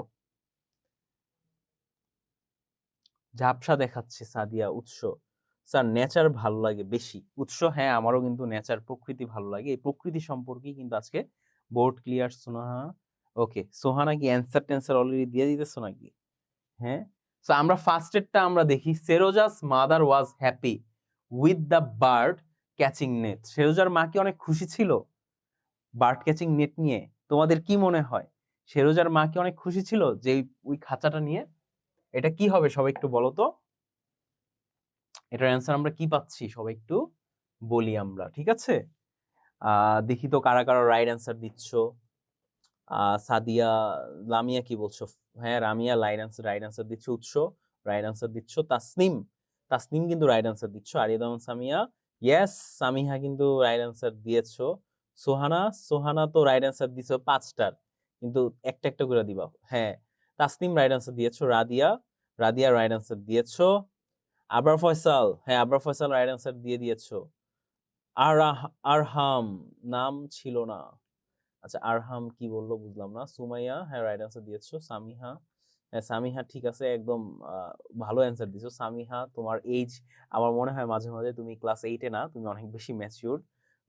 ঝাপসা দেখাচ্ছে সাদিয়া। উৎস স্যার নেচার ভালো লাগে বেশি। উৎস হ্যাঁ, আমারও কিন্তু নেচার, প্রকৃতি ভালো লাগে। এই প্রকৃতি সম্পর্কেই কিন্তু আজকে বোর্ড ক্লিয়ার। সোনাহা ওকে, সোহানা কি অ্যান্সার টেন্সার অলরেডি দিয়ে দিতেছো নাকি? হ্যাঁ, সো আমরা ফার্স্টেরটা আমরা দেখি। Seryozha's mother was happy with the bird catching net. সেরোজার মা কি অনেক খুশি ছিল বার্ড ক্যাচিং নেট নিয়ে? তোমাদের কি মনে হয় সেরোজার মা কি অনেক খুশি ছিল যে ওই খাঁচাটা নিয়ে? এটা কি হবে সবাই একটু বলো তো। এটার অ্যান্সার আমরা কি পাচ্ছি সবাই একটু বলি আমরা, ঠিক আছে? দেখি তো কারা কারা রাইট অ্যান্সার দিচ্ছ। সাদিয়া, লামিয়া কি বলছো? হ্যাঁ, রামিয়া রাইট অ্যান্সার দিচ্ছ। উৎস রাইট অ্যান্সার দিচ্ছ। তাসনিম, তাসনিম কিন্তু রাইট অ্যান্সার দিচ্ছ। আরিয়াদম সামিয়া ইয়েস, সামিহা কিন্তু রাইট অ্যান্সার দিয়েছো। সোহানা, সোহানা তো রাইট অ্যান্সার দিছো 5টার, কিন্তু একটা একটা করে দিবা। হ্যাঁ, তাসনিম রাইট অ্যান্সার দিয়েছো। রাদিয়া, রাদিয়া রাইট অ্যান্সার দিয়েছো। আবরার ফয়সাল, হ্যাঁ আবরার ফয়সাল রাইট অ্যান্সার দিয়ে দিয়েছো। আরহাম নাম ছিল না। আচ্ছা, আরহাম কি বললো বুঝলাম না। সুমাইয়া হ্যাঁ রাইট অ্যান্সার দিয়েছো। সামিহা, হ্যাঁ সামিহা ঠিক আছে, একদম ভালো অ্যান্সার দিছো। সামিহা, তোমার এইজ আমার মনে হয় মাঝে মাঝে তুমি ক্লাস 8-এ না, তুমি অনেক বেশি mature.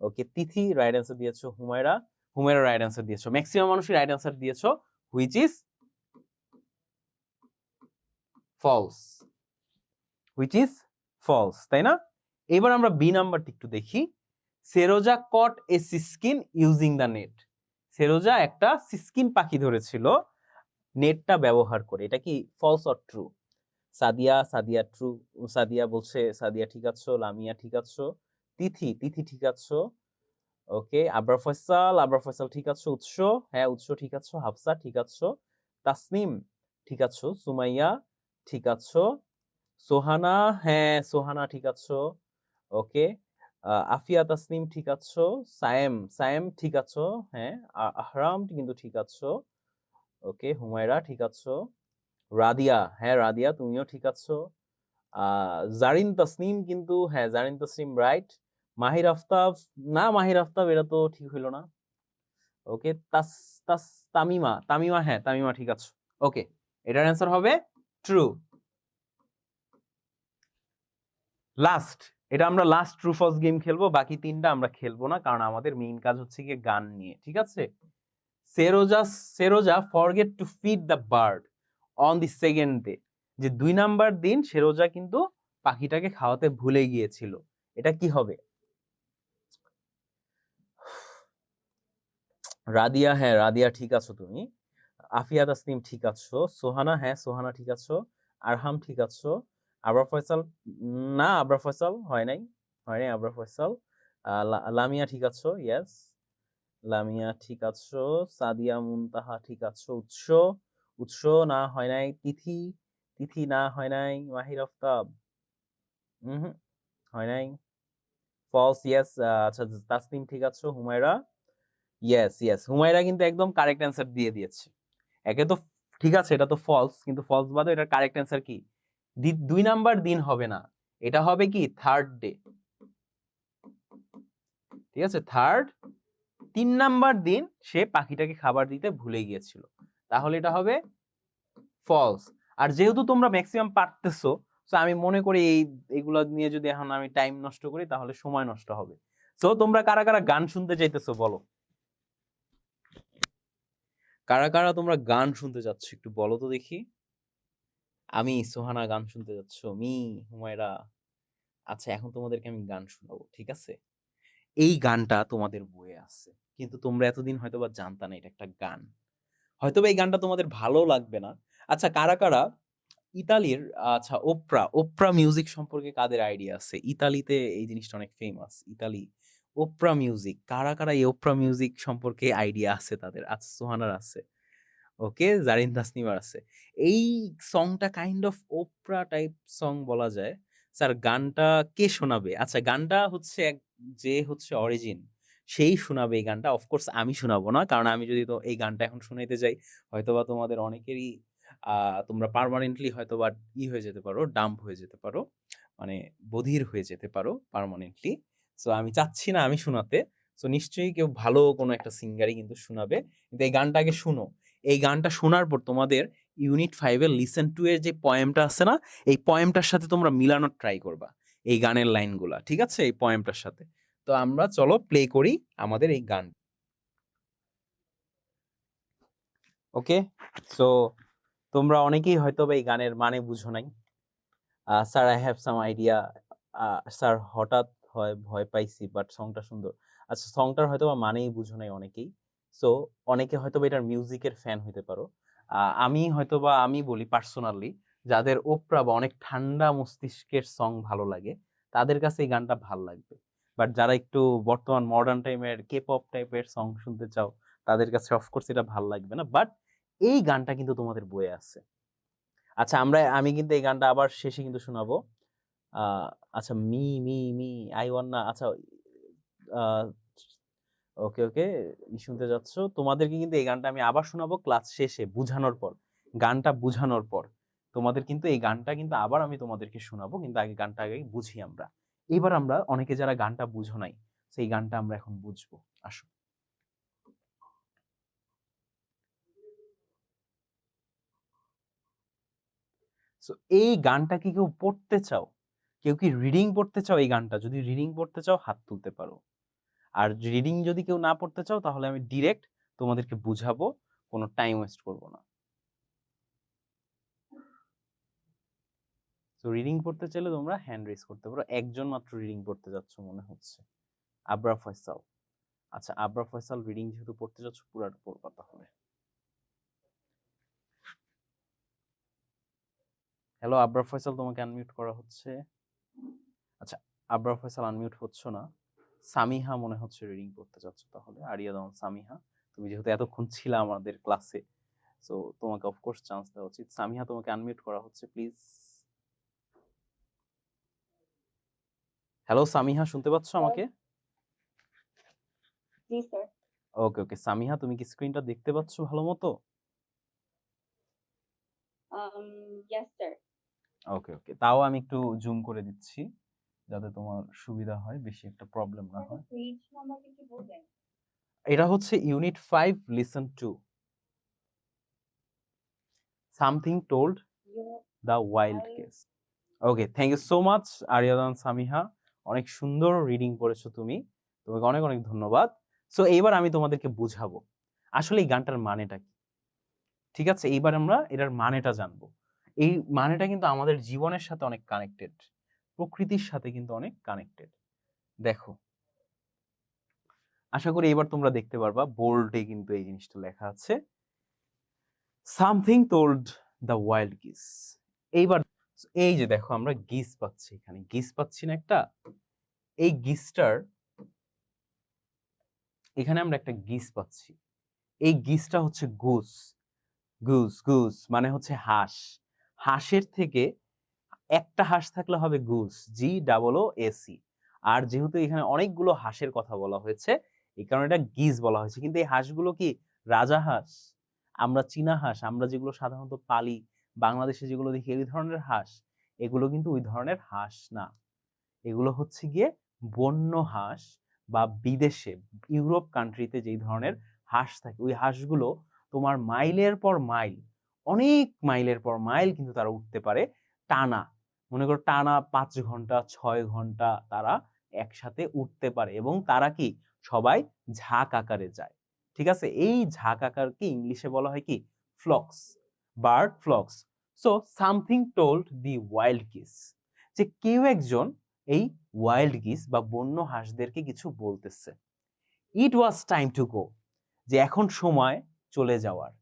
Okay, Tithi right answer দিয়েছো। হুমায়রা, হুমায়রা রাইট অ্যান্সার দিয়েছো। ম্যাক্সিমাম মানুষই রাইট অ্যান্সার দিয়েছো, which is false, which is false, তাই না? এবার আমরা বি নাম্বারটি একটু দেখি। Seryozha caught a siskin using the net. Seryozha একটা সিস্কিন পাখি ধরেছিল নেটটা ব্যবহার করে। এটা কি false or true? Sadia, Sadia true, Sadia বলছে সাদিয়া ঠিক আছো। লামিয়া ঠিক আছো। তিথি, তিথি ঠিক আছো। ওকে, আবরার ফয়সাল, আবরার ফয়সাল ঠিক আছো। উৎস, হ্যাঁ উৎস ঠিক আছো। হাফসা ঠিক আছো। তাসনিম ঠিক আছো। সুমাইয়া ঠিক আছো। সোহানা, হ্যাঁ সোহানা ঠিক আছো। ওকে, আফিয়া তাসনিম ঠিক আছো। সায়েম, সায়েম ঠিক আছো। হ্যাঁ, আহরাম কিন্তু ঠিক আছো। ওকে, হুমায়রা ঠিক আছো। রাদিয়া, হ্যাঁ রাদিয়া তুমিও ঠিক আছো। জারিন তাসনিম কিন্তু, হ্যাঁ জারিন তাসনিম রাইট। মাহির আফতাব, না মাহির আফতাব এটা তো ঠিক হইলো না। ওকে, তাস তাস তামিমা, তামিমা হ্যাঁ তামিমা ঠিক আছো। ওকে, এটার অ্যান্সার হবে ট্রু। লাস্ট, এটা আমরা লাস্ট ট্রু ফলস গেম খেলবো, বাকি 3টা আমরা খেলবো না, কারণ আমাদের মেইন কাজ হচ্ছে গিয়ে গান নিয়ে, ঠিক আছে? Seryozha, Seryozha forget to feed the bird on the second day. যে 2 নাম্বার দিন সেরোজা কিন্তু পাখিটাকে খাওয়াতে ভুলে গিয়েছিল। এটা কি হবে? রাদিয়া, হ্যাঁ রাদিয়া ঠিক আছো তুমি। আফিয়া তাসনিম ঠিক আছো। সোহানা, হ্যাঁ সোহানা ঠিক আছো। আরহাম ঠিক আছো। আবরার ফয়সাল, না আবরার ফয়সাল হয় নাই, হয় নাই আবরার ফয়সাল। লামিয়া ঠিক আছো, ইয়েস লামিয়া ঠিক আছো। সাদিয়া মুনতাহা ঠিক আছো। উৎস, উৎস না হয় নাই। তিথি, তিথি না হয় নাই। মাহির আফতাব হুম, হয় নাই। False, yes. আচ্ছা, তাসনিম ঠিক আছো। হুমায়রা, ইয়েস ইয়েস, হুমায়রা কিন্তু একদম কারেক্ট অ্যান্সার দিয়ে দিয়েছে। একে তো ঠিক আছে, এটা তো ফলস, কিন্তু ফলস বাদে এটার কারেক্ট অ্যান্সার কি? 2 নাম্বার দিন হবে না, এটা হবে কি থার্ড ডে। ঠিক আছে, থার্ড, 3 নাম্বার দিন সে পাখিটাকে খাবার দিতে ভুলে গিয়েছিল, তাহলে এটা হবে ফলস। আর যেহেতু তোমরা ম্যাক্সিমাম পারতেছো, সো আমি মনে করি এইগুলো নিয়ে যদি এখন আমি টাইম নষ্ট করি তাহলে সময় নষ্ট হবে। সো তোমরা কারা কারা গান শুনতে চাইতেছো বলো, কারা কারা তোমরা গান শুনতে চাচ্ছ একটু বলো তো দেখি। আমি, সোহানা গান শুনতে যাচ্ছ, হুমায়রা। আচ্ছা, এখন তোমাদেরকে আমি গান শোনাবো, ঠিক আছে? এই গানটা তোমাদের বইয়ে আছে, কিন্তু তোমরা এতদিন হয়তোবা জানতা না এটা একটা গান। হয়তোবা এই গানটা তোমাদের ভালো লাগবে না। আচ্ছা কারা ইতালির আচ্ছা ওপরা মিউজিক সম্পর্কে কাদের আইডিয়া আছে? ইতালিতে এই জিনিসটা অনেক ফেমাস। ওপরা মিউজিক। কারা এই ওপরা মিউজিক সম্পর্কে আইডিয়া আছে তাদের? আচ্ছা সোহানার আছে। ওকে, জারিন তাসনিমার আছে। এই সংটা কাইন্ড অফ ওপরা টাইপ সং বলা যায়। স্যার গানটা কে শোনাবে? আচ্ছা গানটা হচ্ছে যে হচ্ছে অরিজিন সেই শোনাবে এই গানটা। অফ কোর্স আমি শোনাবো না। কারণ আমি যদি তো এই গানটা এখন শুনাইতে যাই হয়তোবা তোমাদের অনেকেরই তোমরা পার্মানেন্টলি হয়তোবা হয়ে যেতে পারো, ডাম্প হয়ে যেতে পারো। মানে বধির হয়ে যেতে পারো পার্মানেন্টলি। সো আমি চাচ্ছি না আমি শোনাতে। সো নিশ্চয়ই কেউ ভালো কোনো একটা সিঙ্গারই কিন্তু শোনাবে। কিন্তু এই গানটা আগে শুনো। এই গানটা শোনার পর তোমাদের ইউনিট 5 এর লিসেন টু এর যে পয়েমটা আছে না, এই পয়েমটার সাথে তোমরা মিলানোর ট্রাই করবা। এই গানের লাইনগুলা। ঠিক আছে? এই পয়েমটার সাথে। তো আমরা চলো প্লে করি আমাদের এই গান। ওকে? সো তোমরা অনেকেই হয়তোবা এই গানের মানে বুঝো নাই। Sir I have some idea. Sir হঠাৎ হয় ভয় পাইছি বাট সংটা সুন্দর। আচ্ছা সংটার হয়তোবা মানেই বুঝো নাই অনেকেই। সো অনেকে হয়তোবা এটার মিউজিকের ফ্যান হইতে পারো। আমি হয়তোবা আমি বলি পার্সোনালি যাদের ওপরা বা অনেক ঠান্ডা মস্তিষ্কের সং ভালো লাগে তাদের কাছে এই গানটা ভাল লাগবে। বাট যারা একটু বর্তমান মডার্ন টাইমের কে-পপ টাইপের সং শুনতে চাও তাদের কাছে অফকোর্স এটা ভাল লাগবে না। বাট এই গানটা কিন্তু তোমাদের বইয়ে আছে। আচ্ছা আমি কিন্তু এই গানটা আবার শেষে কিন্তু শোনাবো। আ আচ্ছা মি আই ওয়ান্না আচ্ছা আ ওকে। শুনতে যাচ্ছ। তোমাদেরকে কিন্তু এই গানটা আমি আবার শোনাবো ক্লাস শেষে বুঝানোর পর। গানটা বুঝানোর পর। তোমাদের কিন্তু এই গানটা কিন্তু আবার আমি তোমাদেরকে শোনাবো। কিন্তু আগে গানটা আগে বুঝি আমরা। এবার আমরা অনেকে যারা গানটা বুঝো নাই, সেই গানটা আমরা এখন বুঝবো। আসো। সো এই গানটা কি কেউ পড়তে চাও? কেউ কি রিডিং পড়তে চাও এই গানটা? যদি রিডিং পড়তে চাও হাত তুলতে পারো। আর রিডিং যদি কেউ না পড়তে চাও তাহলে আমি ডিরেক্ট তোমাদেরকে বুঝাবো। কোনো টাইম ওয়েস্ট করব না। তো রিডিং পড়তে চাইলে তোমরা হ্যান্ড রেজ করতে পারো। একজন মাত্র রিডিং পড়তে যাচ্ছ মনে হচ্ছে। আবরার ফয়সাল। আচ্ছা আবরার ফয়সাল রিডিং যেহেতু পড়তে যাচ্ছ পুরাটা পড়বা তাহলে। হ্যালো আবরার ফয়সাল তোমাকে আনমিউট করা হচ্ছে। আচ্ছা আবরার ফয়সাল আনমিউট হচ্ছ না। সামিহা মনে হচ্ছে রিডিং পড়তে যাচ্ছ তাহলে। আরিয়া দাও সামিহা। তুমি যেহেতু এতক্ষণ ছিলা আমাদের ক্লাসে সো তোমাকে অফকোর্স চান্স দেওয়া উচিত। সামিহা তোমাকে আনমিউট করা হচ্ছে প্লিজ। হ্যালো সামিহা শুনতে পাচ্ছ আমাকে? জি স্যার। ওকে সামিহা তুমি কি স্ক্রিনটা দেখতে পাচ্ছ ভালো মতো? Yes sir. ওকে তাও আমি একটু জুম করে দিচ্ছি যাতে তোমার সুবিধা হয়, বেশি একটা প্রবলেম না হয়। পেজ নাম্বারটা কি বলবেন? এটা হচ্ছে unit 5 listen to something told the wild case. Okay thank you so much আরিয়াদান সামিহা। অনেক সুন্দর রিডিং পড়েছো তুমি। তোমাকে অনেক অনেক ধন্যবাদ। সো এইবার আমি তোমাদেরকে বুঝাবো আসলে এই গানটার মানেটা কি। ঠিক আছে? এইবার আমরা এটার মানেটা জানবো। এই মানেটা কিন্তু আমাদের জীবনের সাথে অনেক কানেক্টেড। প্রকৃতির সাথে কিন্তু অনেক কানেক্টেড। দেখো। আশা করি এবার তোমরা দেখতে পারবা বোল্ডে কিন্তু এই জিনিসটা লেখা আছে। Something told the wild geese. এইবার এই যে দেখো আমরা গিস পাচ্ছি এখানে। গিস পাচ্ছি না একটা? এই গিসটার এখানে আমরা একটা গিস পাচ্ছি। এই গিসটা হচ্ছে গুস। গুস মানে হচ্ছে হাঁস। হাঁসের থেকে একটা হাঁস থাকলে হবে গুস, GOOSE। আর যেহেতু এখানে অনেকগুলো হাঁসের কথা বলা হয়েছে এই কারণে এটা গিজ বলা হয়েছে। কিন্তু এই হাঁসগুলো কি রাজা হাঁস? আমরা চীনা হাঁস আমরা যেগুলো সাধারণত পালি বাংলাদেশে যেগুলো দেখি এই ধরনের হাঁস, এগুলো কিন্তু ওই ধরনের হাঁস না। এগুলো হচ্ছে গিয়ে বন্য হাঁস বা বিদেশে ইউরোপ কান্ট্রিতে যেই ধরনের হাঁস থাকে ওই হাঁসগুলো তোমার মাইলের পর মাইল, অনেক মাইলের পর মাইল কিন্তু তারা উঠতে পারে টানা। মনে করো টানা 5 ঘন্টা 6 ঘন্টা তারা একসাথে উঠতে পারে এবং তারা কি সবাই ঝাঁক আকারে যায়। ঠিক আছে? এই ঝাঁক আকারকে ইংলিশে বলা হয় কি flocks, bird flocks. So something told the wild geese, যে কেউ একজন এই ওয়াইল্ড গিস বা বন্য হাঁসদেরকে কিছু বলতেছে। It was time to go, যে এখন সময় চলে যাওয়ার।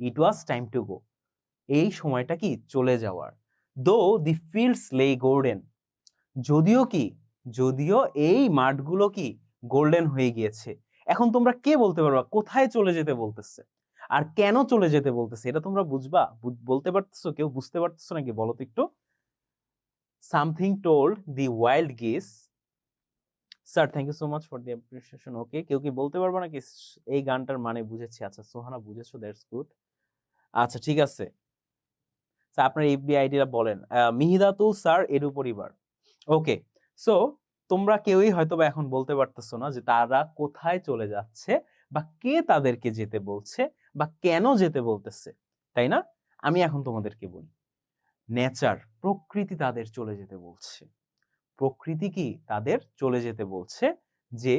ইট ওয়াজ টাইম টু গো, এই সময়টা কি চলে যাওয়ার। দো দি ফিল্ডস লে গোল্ডেন, যদিও এই মাঠগুলো কি গোল্ডেন হয়ে গিয়েছে। এখন তোমরা কে বলতে পারবা কোথায় চলে যেতে বলতেছে আর কেন চলে যেতে বলতেছে, এটা তোমরা বুঝবা? বলতে পারতেছো? কেউ বুঝতে পারতেছো নাকি বলো তো একটু। Something told the wild geese, sir thank you so much for the appreciation. Okay, কেউ কি বলতে পারবো নাকি এই গানটার মানে বুঝেছি? আচ্ছা সোহানা বুঝেছো, দ্যাটস গুড। আচ্ছা ঠিক আছে, আপনার এফবি আইডিটা বলেন। মিহিদাতুল স্যার এডু পরিবার। ওকে, সো তোমরা কেউই হয়তো বা এখন বলতে পারতেছো না যে তারা কোথায় চলে যাচ্ছে বা কে তাদেরকে যেতে বলছে বা কেন যেতে বলতেছে, তাই না? আমি এখন তোমাদেরকে বলি, নেচার, প্রকৃতি তাদের চলে যেতে বলছে। প্রকৃতি কি তাদের চলে যেতে বলছে যে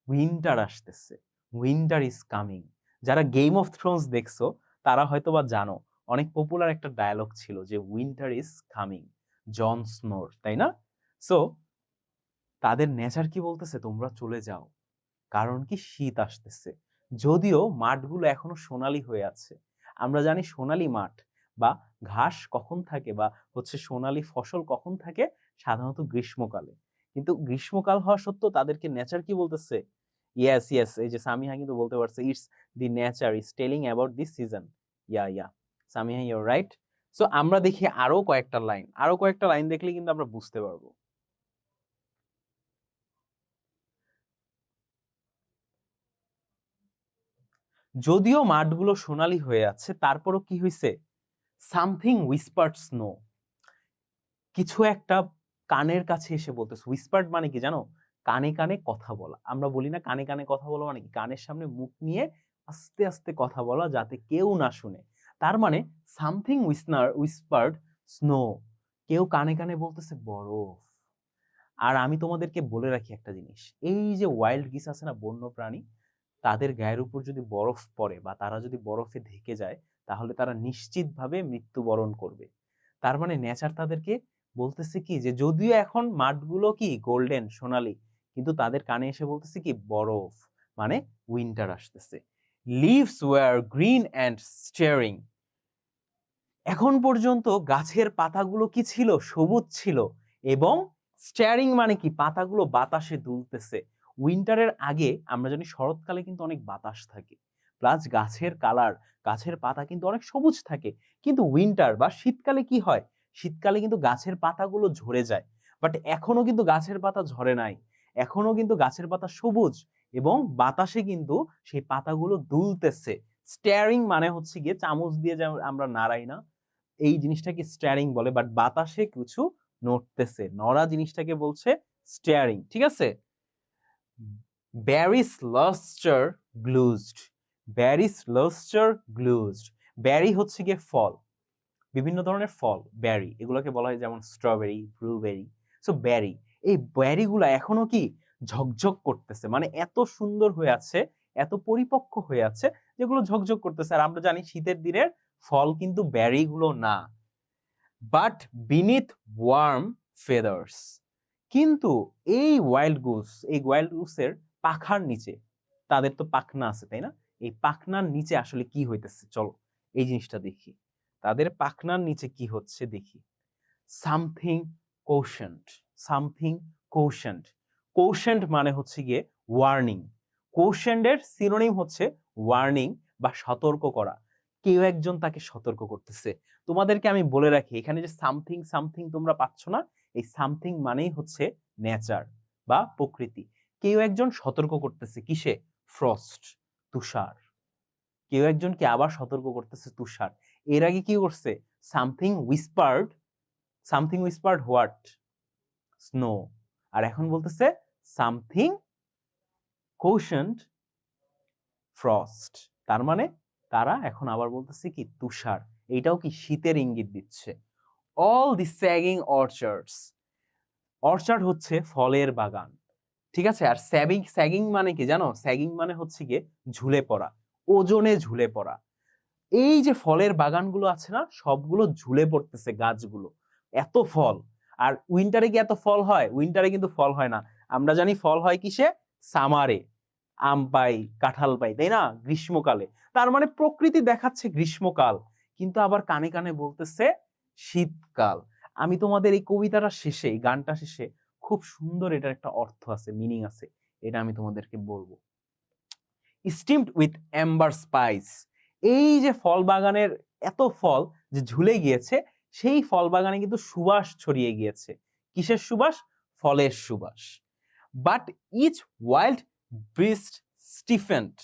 উইন্টার আসতেছে, উইন্টার ইজ কামিং। যারা গেম অফ থ্রোনস দেখছো তারা হয়তো বা জানো, অনেক পপুলার একটা ডায়লগ ছিল যে উইন্টার ইজ কামিং, জন স্নোর, তাই না? সো তাদের নেচার কি বলতেছে তোমরা চলে যাও, কারণ কি শীত আসতেছে। যদিও মাঠগুলো এখনো সোনালী হয়ে আছে, আমরা জানি সোনালী মাঠ বা ঘাস কখন থাকে বা হচ্ছে সোনালী ফসল কখন থাকে, সাধারণত গ্রীষ্মকালে। কিন্তু গ্রীষ্মকাল হওয়া সত্ত্বেও তাদেরকে নেচার কি বলতেছে? ইয়েস ইয়েস, এই যে সামিহা কিন্তু বলতে পারছে, it's the nature is telling about this season. Yeah Samiha, your right. So আমরা দেখি আরো কয়েকটা লাইন দেখলে কিন্তু আমরা বুঝতে পারবো। যদিও মাঠগুলো সোনালী হয়ে আছে, তারপরও কি হয়েছে? সামথিং উইসপার্ড স্নো, কিছু একটা কানের কাছে এসে বলতেছে। উইসপার্ড মানে কি জানো? কানে কানে কথা বলা। আমরা বলি না কানে কানে কথা বলা মানে কি? কানের সামনে মুখ নিয়ে আস্তে আস্তে কথা বলা যাতে কেউ না শুনে। তার মানে সামথিং উইসপার্ড স্নো, কেউ কানে কানে বলতেছে বরফ। আর আমি তোমাদেরকে বলে রাখি একটা জিনিস, এই যে ওয়াইল্ড গিস আছে না, বন্য প্রাণী, তাদের গায়ের উপর যদি বরফ পড়ে বা তারা যদি বরফে ঢেকে যায়, তাহলে তারা নিশ্চিতভাবে মৃত্যুবরণ করবে। তার মানে নেচার তাদেরকে বলতেছে কি যে যদিও এখন মাঠগুলো কি গোল্ডেন সোনালী, কিন্তু তাদের কানে এসে বলতেছে কি বরফ, মানে উইন্টার আসতেছে। Leaves were green and stirring, এখন পর্যন্ত গাছের পাতাগুলো কি ছিল? সবুজ ছিল এবং স্টিয়ারিং মানে কি? পাতাগুলো বাতাসে দুলতেছে। উইন্টারের আগে আমরা জানি শরৎকালে কিন্তু অনেক বাতাস থাকে, প্লাস গাছের পাতা কিন্তু অনেক সবুজ থাকে। কিন্তু উইন্টার বা শীতকালে কি হয়? শীতকালে কিন্তু গাছের পাতাগুলো ঝরে যায়। বাট এখনো কিন্তু গাছের পাতা ঝরে নাই, এখনো কিন্তু গাছের পাতা সবুজ এবং বাতাসে কিন্তু সেই পাতাগুলো দুলতেছে। স্টিয়ারিং মানে হচ্ছে গিয়ে চামচ দিয়ে যে আমরা নাড়াই না, এই জিনিসটাকে স্টিয়ারিং বলে। বাট বাতাসে কিছু নড়তেছে, নড়া জিনিসটাকে বলছে স্টিয়ারিং, ঠিক আছে? ব্যারিস লস্টার গ্লুজড, ব্যারিস লস্টার গ্লুজড, ব্যারি হচ্ছে গিয়ে ফল, বিভিন্ন ধরনের ফল ব্যারি, এগুলোকে বলা হয় যেমন স্ট্রবেরি, ব্লুবেরি। সো ব্যারি, এই ব্যারিগুলো এখনো কি ঝকঝক করতেছে, মানে এত সুন্দর হয়ে আছে, এত পরিপক্ক হয়ে আছে যেগুলো ঝকঝক করতেছে। আর আমরা জানি শীতের দিনের ফল কিন্তু ব্যারি গুলো না, বাট বিনিথ ওয়ার্ম ফেদার্স, কিন্তু এই ওয়াইল্ড গুসের পাখার নিচে, তাদের তো পাখনা আছে তাই না? এই পাখনার নিচে আসলে কি হইতেছে, চলো এই জিনিসটা দেখি। তাদের পাখনার নিচে কি হচ্ছে দেখি। Something quotient, something quotient, quotient মানে হচ্ছে গিয়ে ওয়ার্নিং। কোশেন্টের সিনোনিম হচ্ছে ওয়ার্নিং বা সতর্ক করা, কেউ একজন তাকে সতর্ক করতেছে। তোমাদেরকে আমি বলে রাখি, এখানে যে সামথিং সামথিং তোমরা পাচ্ছ না, এই সামথিং মানেই হচ্ছে নেচার বা প্রকৃতি। কেউ একজন সতর্ক করতেছে, কিসে? ফ্রস্ট, তুষার। কেউ একজনকে আবার সতর্ক করতেছে, তুষার। এর আগে কি করছে? Something whispered, something whispered what? Snow. আর এখন বলতেছে সামথিং কোশেন্ট ফ্রস্ট, তার মানে তারা এখন আবার বলতেছে কি তুষার। এইটাও কি শীতের ইঙ্গিত দিচ্ছে। অল দি স্যাগিং অর্চার্ডস, অর্চার্ড হচ্ছে ফলের বাগান, ঠিক আছে? আর স্যাগিং মানে কি জানো? স্যাগিং মানে হচ্ছে গিয়ে ঝুলে পড়া, ওজনে ঝুলে পড়া। এই যে ফলের বাগানগুলো আছে না, সবগুলো ঝুলে পড়তেছে গাছগুলো, এত ফল। আর উইন্টারে কি এত ফল হয়? উইন্টারে কিন্তু ফল হয় না, আমরা জানি ফল হয় কিসে? সামারে। আম পাই, কাঁঠাল পাই, তাই না? গ্রীষ্মকালে। তার মানে প্রকৃতি দেখাচ্ছে গ্রীষ্মকাল, কিন্তু আবার কানে কানে বলতেছে শীতকাল। আমি তোমাদের এই কবিতাটা শেষে, এই গানটা শেষে খুব সুন্দর এটার একটা অর্থ আছে, মিনিং আছে, এটা আমি তোমাদেরকে বলবো। স্টিমড উইথ এম্বার স্পাইস, এই যে ফল বাগানের এত ফল যে ঝুলে গিয়েছে, সেই ফল বাগানে কিন্তু সুবাস ছড়িয়ে গিয়েছে। কিসের সুবাস? ফলের সুবাস। But each wild breast stiffened,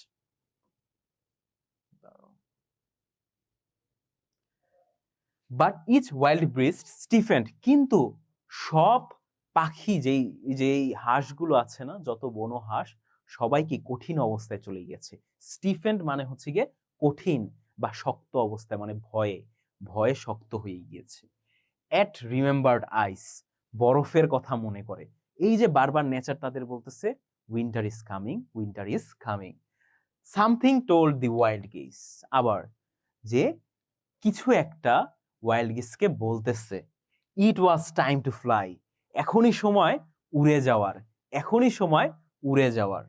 but each wild breast stiffened, কিন্তু সব পাখি, যেই হাঁসগুলো আছে না, যত বনো হাঁস, সবাই কি কঠিন অবস্থায় চলে গেছে। স্টিফেন্ড মানে হচ্ছে গিয়ে কঠিন বা শক্ত অবস্থায়, মানে ভয়ে ভয়ে শক্ত হয়ে গিয়েছে। এট রিমেম্বার্ড আইস, বরফের কথা মনে করে। এই যে বারবার নেচার তাদের বলতেছে winter is coming, winter is coming. Something told the wild geese, আবার যে কিছু একটা ওয়াইল্ড গেসকে বলতেছে it was time to fly, এখনই সময় উড়ে যাওয়ার, এখনই সময় উড়ে যাওয়ার।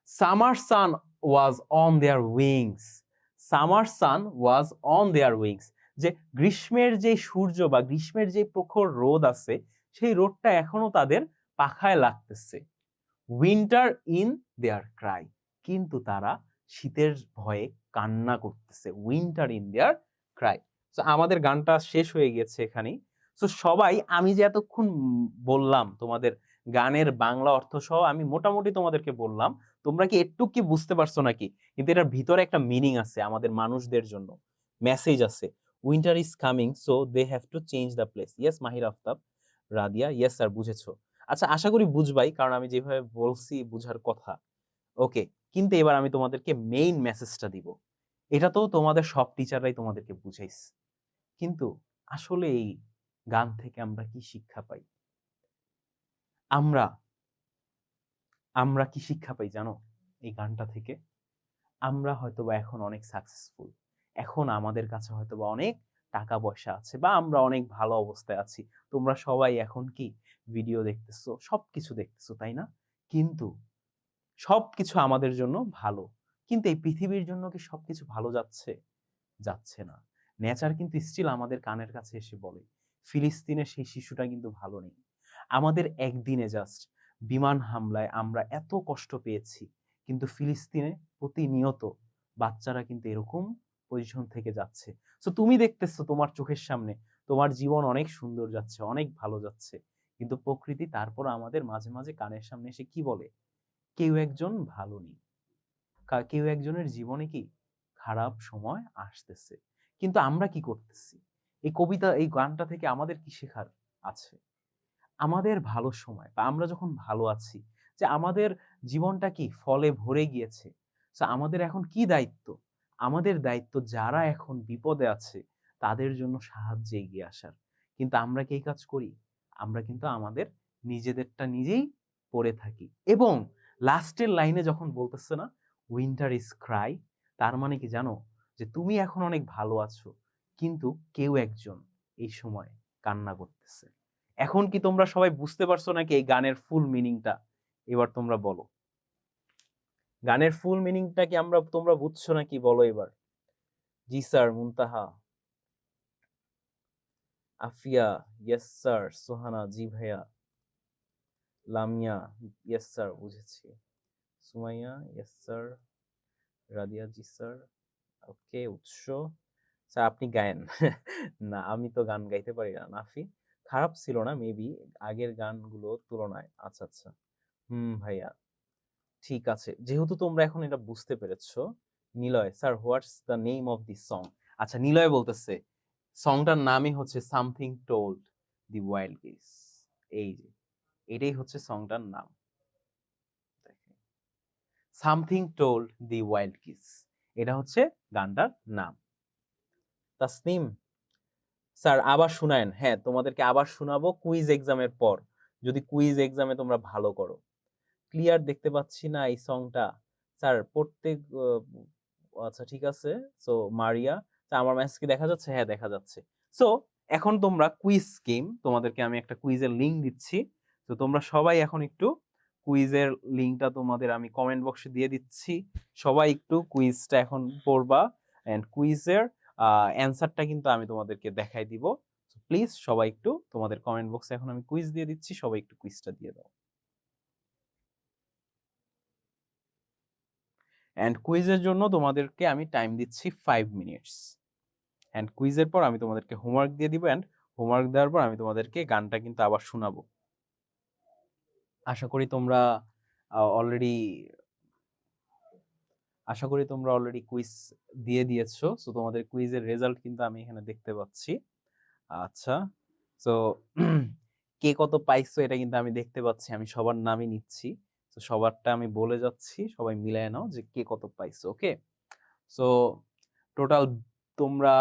Summer sun was on their wings, summer sun was on their wings, যে গ্রীষ্মের যে সূর্য বা গ্রীষ্মের যে প্রখর রোদ আছে, সেই রোদটা এখনো তাদের পাখায় লাগতেছে। উইন্টার ইন দেয়ার ক্রাই, কিন্তু তারা শীতের ভয়ে কান্না করতেছে। Winter in their Cry. তো আমাদের গানটা শেষ হয়ে গেছে এখানেই। তো সবাই, আমি যে এতক্ষণ বললাম তোমাদের গানের বাংলা অর্থ সহ আমি মোটামুটি তোমাদেরকে বললাম, তোমরা কি একটু কি বুঝতে পারছো নাকি? কিন্তু এটার ভিতরে একটা মিনিং আছে আমাদের মানুষদের জন্য, মেসেজ আছে। Winter is coming, so they have to change the place. Yes Mahir Aftab, Radia, yes sir, বুঝেছো? আচ্ছা, আশা করি বুঝবাই, কারণ আমি যেভাবে বলছি বুঝার কথা। ওকে, কিন্তু এবার আমি তোমাদেরকে মেইন মেসেজটা দিব। এটা তো তোমাদের সব টিচাররাই তোমাদেরকে বুঝাইছে, কিন্তু আসলে এই গান থেকে আমরা কি শিক্ষা পাই? আমরা আমরা কি শিক্ষা পাই জানো এই গানটা থেকে? আমরা হয়তোবা এখন অনেক সাকসেসফুল, এখন আমাদের কাছে হয়তোবা অনেক টাকা পয়সা আছে, বা আমরা অনেক ভালো অবস্থায় আছি। তোমরা সবাই এখন কি ভিডিও দেখতেছো, সবকিছু দেখতেছো, তাই না? কিন্তু সবকিছু আমাদের জন্য ভালো, কিন্তু এই পৃথিবীর জন্য কি সবকিছু ভালো যাচ্ছে? যাচ্ছে না। নেচার কিন্তু স্টিল আমাদের কানের কাছে এসে বলে ফিলিস্তিনের সেই শিশুটা কিন্তু ভালো নেই। আমাদের একদিনে জাস্ট বিমান হামলায় আমরা এত কষ্ট পেয়েছি, কিন্তু ফিলিস্তিনে প্রতিনিয়ত বাচ্চারা কিন্তু এরকম পজিশন থেকে যাচ্ছে। তো তুমি দেখতেছো তোমার চোখের সামনে তোমার জীবন অনেক সুন্দর যাচ্ছে, অনেক ভালো যাচ্ছে, কিন্তু প্রকৃতি তারপর আমাদের মাঝে মাঝে কানের সামনে এসে কি বলে? কেউ একজন ভালো নেই, কেউ একজনের জীবনে কি খারাপ সময় আসতেছে। কিন্তু আমরা কি করতেছি? এই কবিতা, এই গানটা থেকে আমাদের কি শেখার আছে? আমাদের ভালো সময় বা আমরা যখন ভালো আছি, যে আমাদের জীবনটা কি ফলে ভরে গিয়েছে, তো আমাদের এখন কি দায়িত্ব? আমাদের দায়িত্ব যারা এখন বিপদে আছে তাদের জন্য সাহায্যে এগিয়ে আসার। কিন্তু আমরা কি এই কাজ করি? আমরা কিন্তু আমাদের নিজেদেরটা নিজেই পড়ে থাকি। এবং লাস্টের লাইনে যখন বলতেছে না উইন্টার ইজ ক্রাই, তার মানে কি জানো? যে তুমি এখন অনেক ভালো আছো, কিন্তু কেউ একজন এই সময় কান্না করতেছে। এখন কি তোমরা সবাই বুঝতে পারছো নাকি এই গানের ফুল মিনিংটা? এবার তোমরা বলো, গানের ফুল মিনিংটা কি তোমরা বুঝছো নাকি? বলো এবার। জি স্যার, মুনতাহা, আফিয়া, ইয়েস স্যার, সোহানা, জি ভাইয়া, লামিয়া, ইয়েস স্যার, বুঝেছি, সুমাইয়া, ইয়েস স্যার, রাদিয়া, জি স্যার, ওকে, উৎস, স্যার আপনি গায়েন। না, আমি তো গান গাইতে পারি না। নাফি, খারাপ ছিল না মেবি আগের গানগুলোর তুলনায়। আচ্ছা আচ্ছা, ভাইয়া, ঠিক আছে, যেহেতু তোমরা এখন এটা বুঝতে পেরেছো। Niloy, sir what's the name of this song? আচ্ছা, নিলয় বলতেছে সংটার নামই হচ্ছে something told the wild guess. এই যে এটাই হচ্ছে সংটার নাম, something told the wild guess, এটা হচ্ছে গানটার নাম। তাসনিম, স্যার আবার শুনায়েন। হ্যাঁ, তোমাদেরকে আবার শোনাবো কুইজ এক্সামের পর, যদি কুইজ এক্সামে তোমরা ভালো করো। ক্লিয়ার দেখতে পাচ্ছি না এই সংটা স্যার, প্রত্যেক আচ্ছা ঠিক আছে। সো মারিয়া, আমার মেসেজ কি দেখা যাচ্ছে? হ্যাঁ দেখা যাচ্ছে। সো এখন তোমরা কুইজ গেম, তোমাদেরকে আমি একটা কুইজের লিংক দিচ্ছি, তো তোমরা সবাই এখন একটু কুইজের লিংকটা তোমাদের আমি কমেন্ট বক্সে দিয়ে দিচ্ছি, সবাই একটু কুইজটা এখন পড়বা, এন্ড কুইজের অ্যান্সারটা কিন্তু আমি তোমাদেরকে দেখাই দিব। প্লিজ সবাই একটু তোমাদের কমেন্ট বক্সে এখন আমি কুইজ দিয়ে দিচ্ছি, সবাই একটু কুইজটা দিয়ে দাও। এন্ড কুইজের জন্য তোমাদেরকে আমি টাইম দিচ্ছি 5 মিনিটস। এন্ড কুইজের পর আমি তোমাদেরকে হোমওয়ার্ক দিয়ে দিব, এন্ড হোমওয়ার্ক দেওয়ার পর আমি তোমাদেরকে গানটা কিন্তু আবার শোনাবো। আশা করি তোমরা অলরেডি কুইজ দিয়ে দিয়েছো। সো তোমাদের কুইজের রেজাল্ট কিন্তু আমি এখানে দেখতে পাচ্ছি। আচ্ছা, সো কে কত পাইছো এটা কিন্তু আমি দেখতে পাচ্ছি, আমি সবার নামই নিচ্ছি। তো সবারটা আমি বলে যাচ্ছি, সবাই মিলায় নাও যে কে কত পাইছো। ওকে, সো টোটাল তোমরা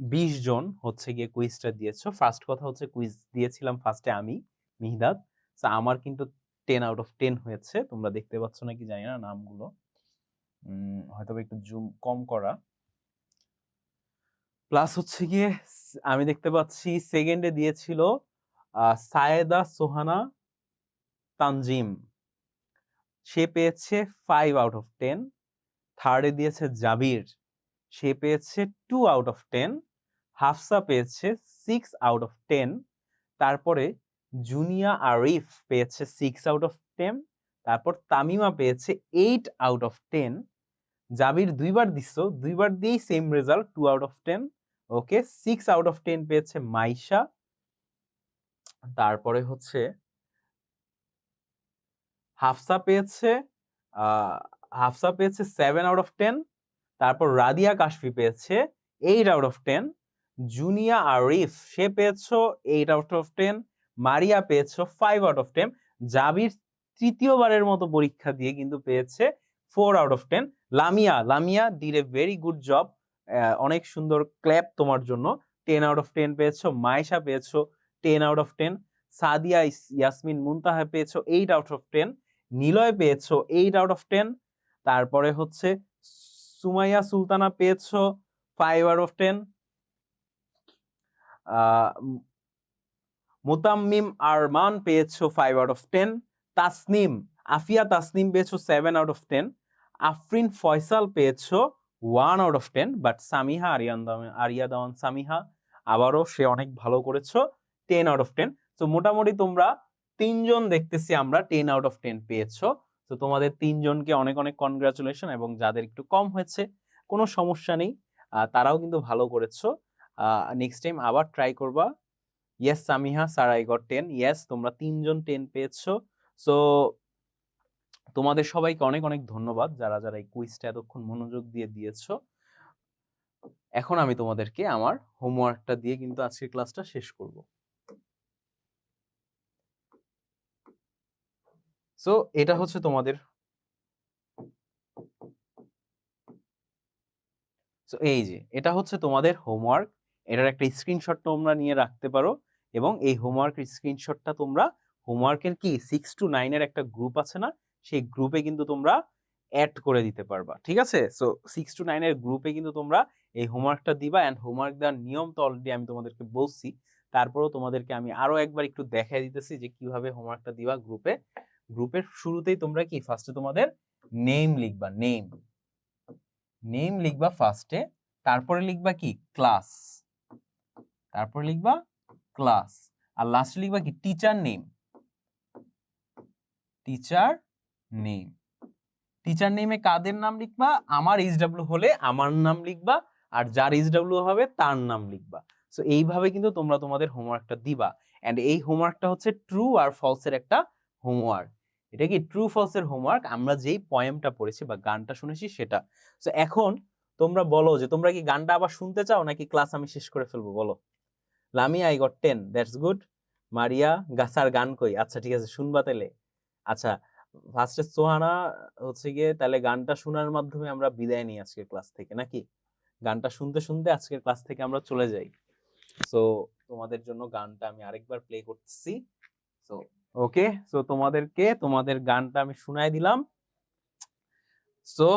20 জন হচ্ছে গিয়ে কুইজটা দিয়েছো। ফার্স্ট কথা হচ্ছে কুইজ দিয়েছিলাম ফার্স্টে আমি, মিহদাদ। সো আমার কিন্তু 10 আউট অফ 10 হয়েছে। তোমরা দেখতে পাচ্ছ নাকি জানি না নামগুলো, হয়তো একটু জুম কম করা। প্লাস হচ্ছে গিয়ে আমি দেখতে পাচ্ছি সেকেন্ডে দিয়েছিল সায়েদা সোহানা তানজিম, সে পেয়েছে 5 আউট অফ 10। থার্ডে দিয়েছে জাবির, সে পেয়েছে 2 আউট অফ 10। হাফসা পেয়েছে 6 আউট অফ 10। তারপরে জুনিয়া আরিফ পেয়েছে 6 আউট অফ 10। তারপর তামিমা পেয়েছে 8 আউট অফ 10। জাবির দুইবার দিছো, দুইবার দিয়েই same result, 2 out of 10। Okay, 6 out of 10 পেয়েছে মাইশা। তারপরে হচ্ছে হাফসা পেয়েছে 7 আউট অফ 10। তারপর রাদিয়া কাশফি পেয়েছে 8 আউট অফ 10। জুনিয়া আরিফ সে পেয়েছো 8 আউট অফ 10। মারিয়া পেয়েছো 5 আউট অফ 10। জাবির তৃতীয়বারের মতো পরীক্ষা দিয়ে কিন্তু পেয়েছে 4 out of 10। Lamia did a very good job, অনেক সুন্দর, ক্ল্যাপ তোমার জন্য। 10 আউট অফ 10 পেয়েছো। মাইশা পেয়েছো 10 আউট অফ 10। সাদিয়া ইয়াসমিন মুনতাহা পেয়েছো 8 আউট অফ 10। নিলয় পেয়েছো 8 আউট অফ 10। তারপরে হচ্ছে সুমাইয়া সুলতানা পেয়েছো 5 আউট অফ 10। মুতাম্মিম আরমান পেয়েছো 5 আউট অফ 10। আফিয়া তাসনিম পেয়েছো 7 আউট অফ 10। আফরিন ফয়সাল পেয়েছো 1 আউট অফ 10। বাট সামিহা আরিয়া দাওয়ান সামিহা আবারও সে অনেক ভালো করেছো, 10 আউট অফ 10। তো মোটামুটি তোমরা 3 জন দেখতেছি আমরা 10 আউট অফ 10 পেয়েছো। তো তোমাদের 3 জনকে অনেক অনেক কনগ্রাচুলেশন, এবং যাদের একটু কম হয়েছে কোনো সমস্যা নেই, তারাও কিন্তু ভালো করেছো। নেক্সট টাইম আবার ট্রাই করবা। Yes Samiha sir, I got 10। Yes, তোমরা 3 জন 10 পেয়েছো। সো তোমাদের সবাইকে অনেক অনেক ধন্যবাদ যারা যারা এই কুইজটা এতক্ষণ মনোযোগ দিয়ে দিয়েছো। এখন আমি তোমাদেরকে আমার হোমওয়ার্কটা দিয়ে কিন্তু আজকের ক্লাসটা শেষ করব। সো এটা হচ্ছে তোমাদের, সো এই যে এটা হচ্ছে তোমাদের হোমওয়ার্ক। এটার একটা স্ক্রিনশট তোমরা নিয়ে রাখতে পারো, এবং এই হোমওয়ার্কের স্ক্রিনশটটা তোমরা হোমওয়ার্কের কি 6 to 9 এর একটা গ্রুপ আছে না, সেই গ্রুপে কিন্তু তোমরা অ্যাড করে দিতে পারবা। ঠিক আছে, সো 6 to 9 এর গ্রুপে কিন্তু তোমরা এই হোমওয়ার্কটা দিবা। এন্ড হোমওয়ার্ক দেওয়ার নিয়ম তো অলরেডি আমি তোমাদেরকে বলছি, তারপরেও তোমাদেরকে আমি আরো একবার একটু দেখাই দিতেছি যে কিভাবে হোমওয়ার্কটা দিবা গ্রুপে। গ্রুপের শুরুতেই তোমরা কি ফার্স্টে তোমাদের নেম লিখবা, নেম লিখবা ফার্স্টে। তারপরে লিখবা কি ক্লাস, তারপরে লিখবা ক্লাস, আর লাস্টে লিখবা কি teacher name. Teacher name, teacher নেমে কাদের নাম লিখবা, আমার এইচডব্লিউ হলে আমার নাম লিখবা, আর যার এইচডব্লিউ হবে তার নাম লিখবা। সো এইভাবে কিন্তু তোমরা তোমাদের হোমওয়ার্কটা দিবা। এন্ড এই হোমওয়ার্কটা হচ্ছে ট্রু আর ফলসের একটা হোমওয়ার্ক। এটা কি ট্রু ফলসের হোমওয়ার্ক, আমরা যেই পয়েমটা পড়েছি বা গানটা শুনেছি সেটা। সো এখন তোমরা বলো যে তোমরা কি গানটা আবার শুনতে চাও নাকি ক্লাস আমি শেষ করে ফেলবো, বলো। Lamia I got 10, that's good. Maria গাছার গান কই, আচ্ছা ঠিক আছে শুনবা তাইলে। আচ্ছা, ফার্স্টে সোহানা হচ্ছে গিয়ে তাহলে গানটা শোনার মাধ্যমে আমরা বিদায় নিই আজকের ক্লাস থেকে, নাকি গানটা শুনতে শুনতে আজকের ক্লাস থেকে আমরা চলে যাই। সো তোমাদের জন্য গানটা আমি আরেকবার প্লে করতেছি। সো ওকে, সো তোমাদেরকে তোমাদের গানটা আমি শুনাই দিলাম। সো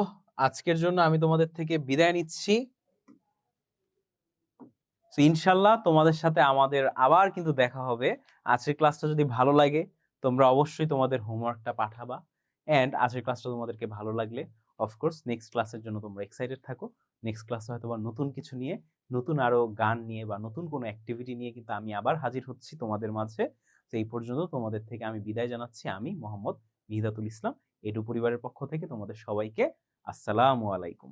আজকের জন্য আমি তোমাদের থেকে বিদায় নিচ্ছি। ইনশাল্লাহ তোমাদের সাথে আমাদের আবার কিন্তু দেখা হবে। আজকের ক্লাসটা যদি ভালো লাগে তোমরা অবশ্যই তোমাদের হোমওয়ার্কটা পাঠাবা। অ্যান্ড আজকের ক্লাসটা তোমাদেরকে ভালো লাগলে অফকোর্স নেক্সট ক্লাসের জন্য তোমরা এক্সাইটেড থাকো। নেক্সট ক্লাসে হয়তোবা নতুন কিছু নিয়ে, নতুন আরো গান নিয়ে বা নতুন কোনো অ্যাক্টিভিটি নিয়ে কিন্তু আমি আবার হাজির হচ্ছি তোমাদের মাঝে। তো এই পর্যন্ত তোমাদের থেকে আমি বিদায় জানাচ্ছি। আমি মোহাম্মদ মিহিদাতুল ইসলাম। এডু পরিবারের পক্ষ থেকে তোমাদের সবাইকে আসসালামু আলাইকুম।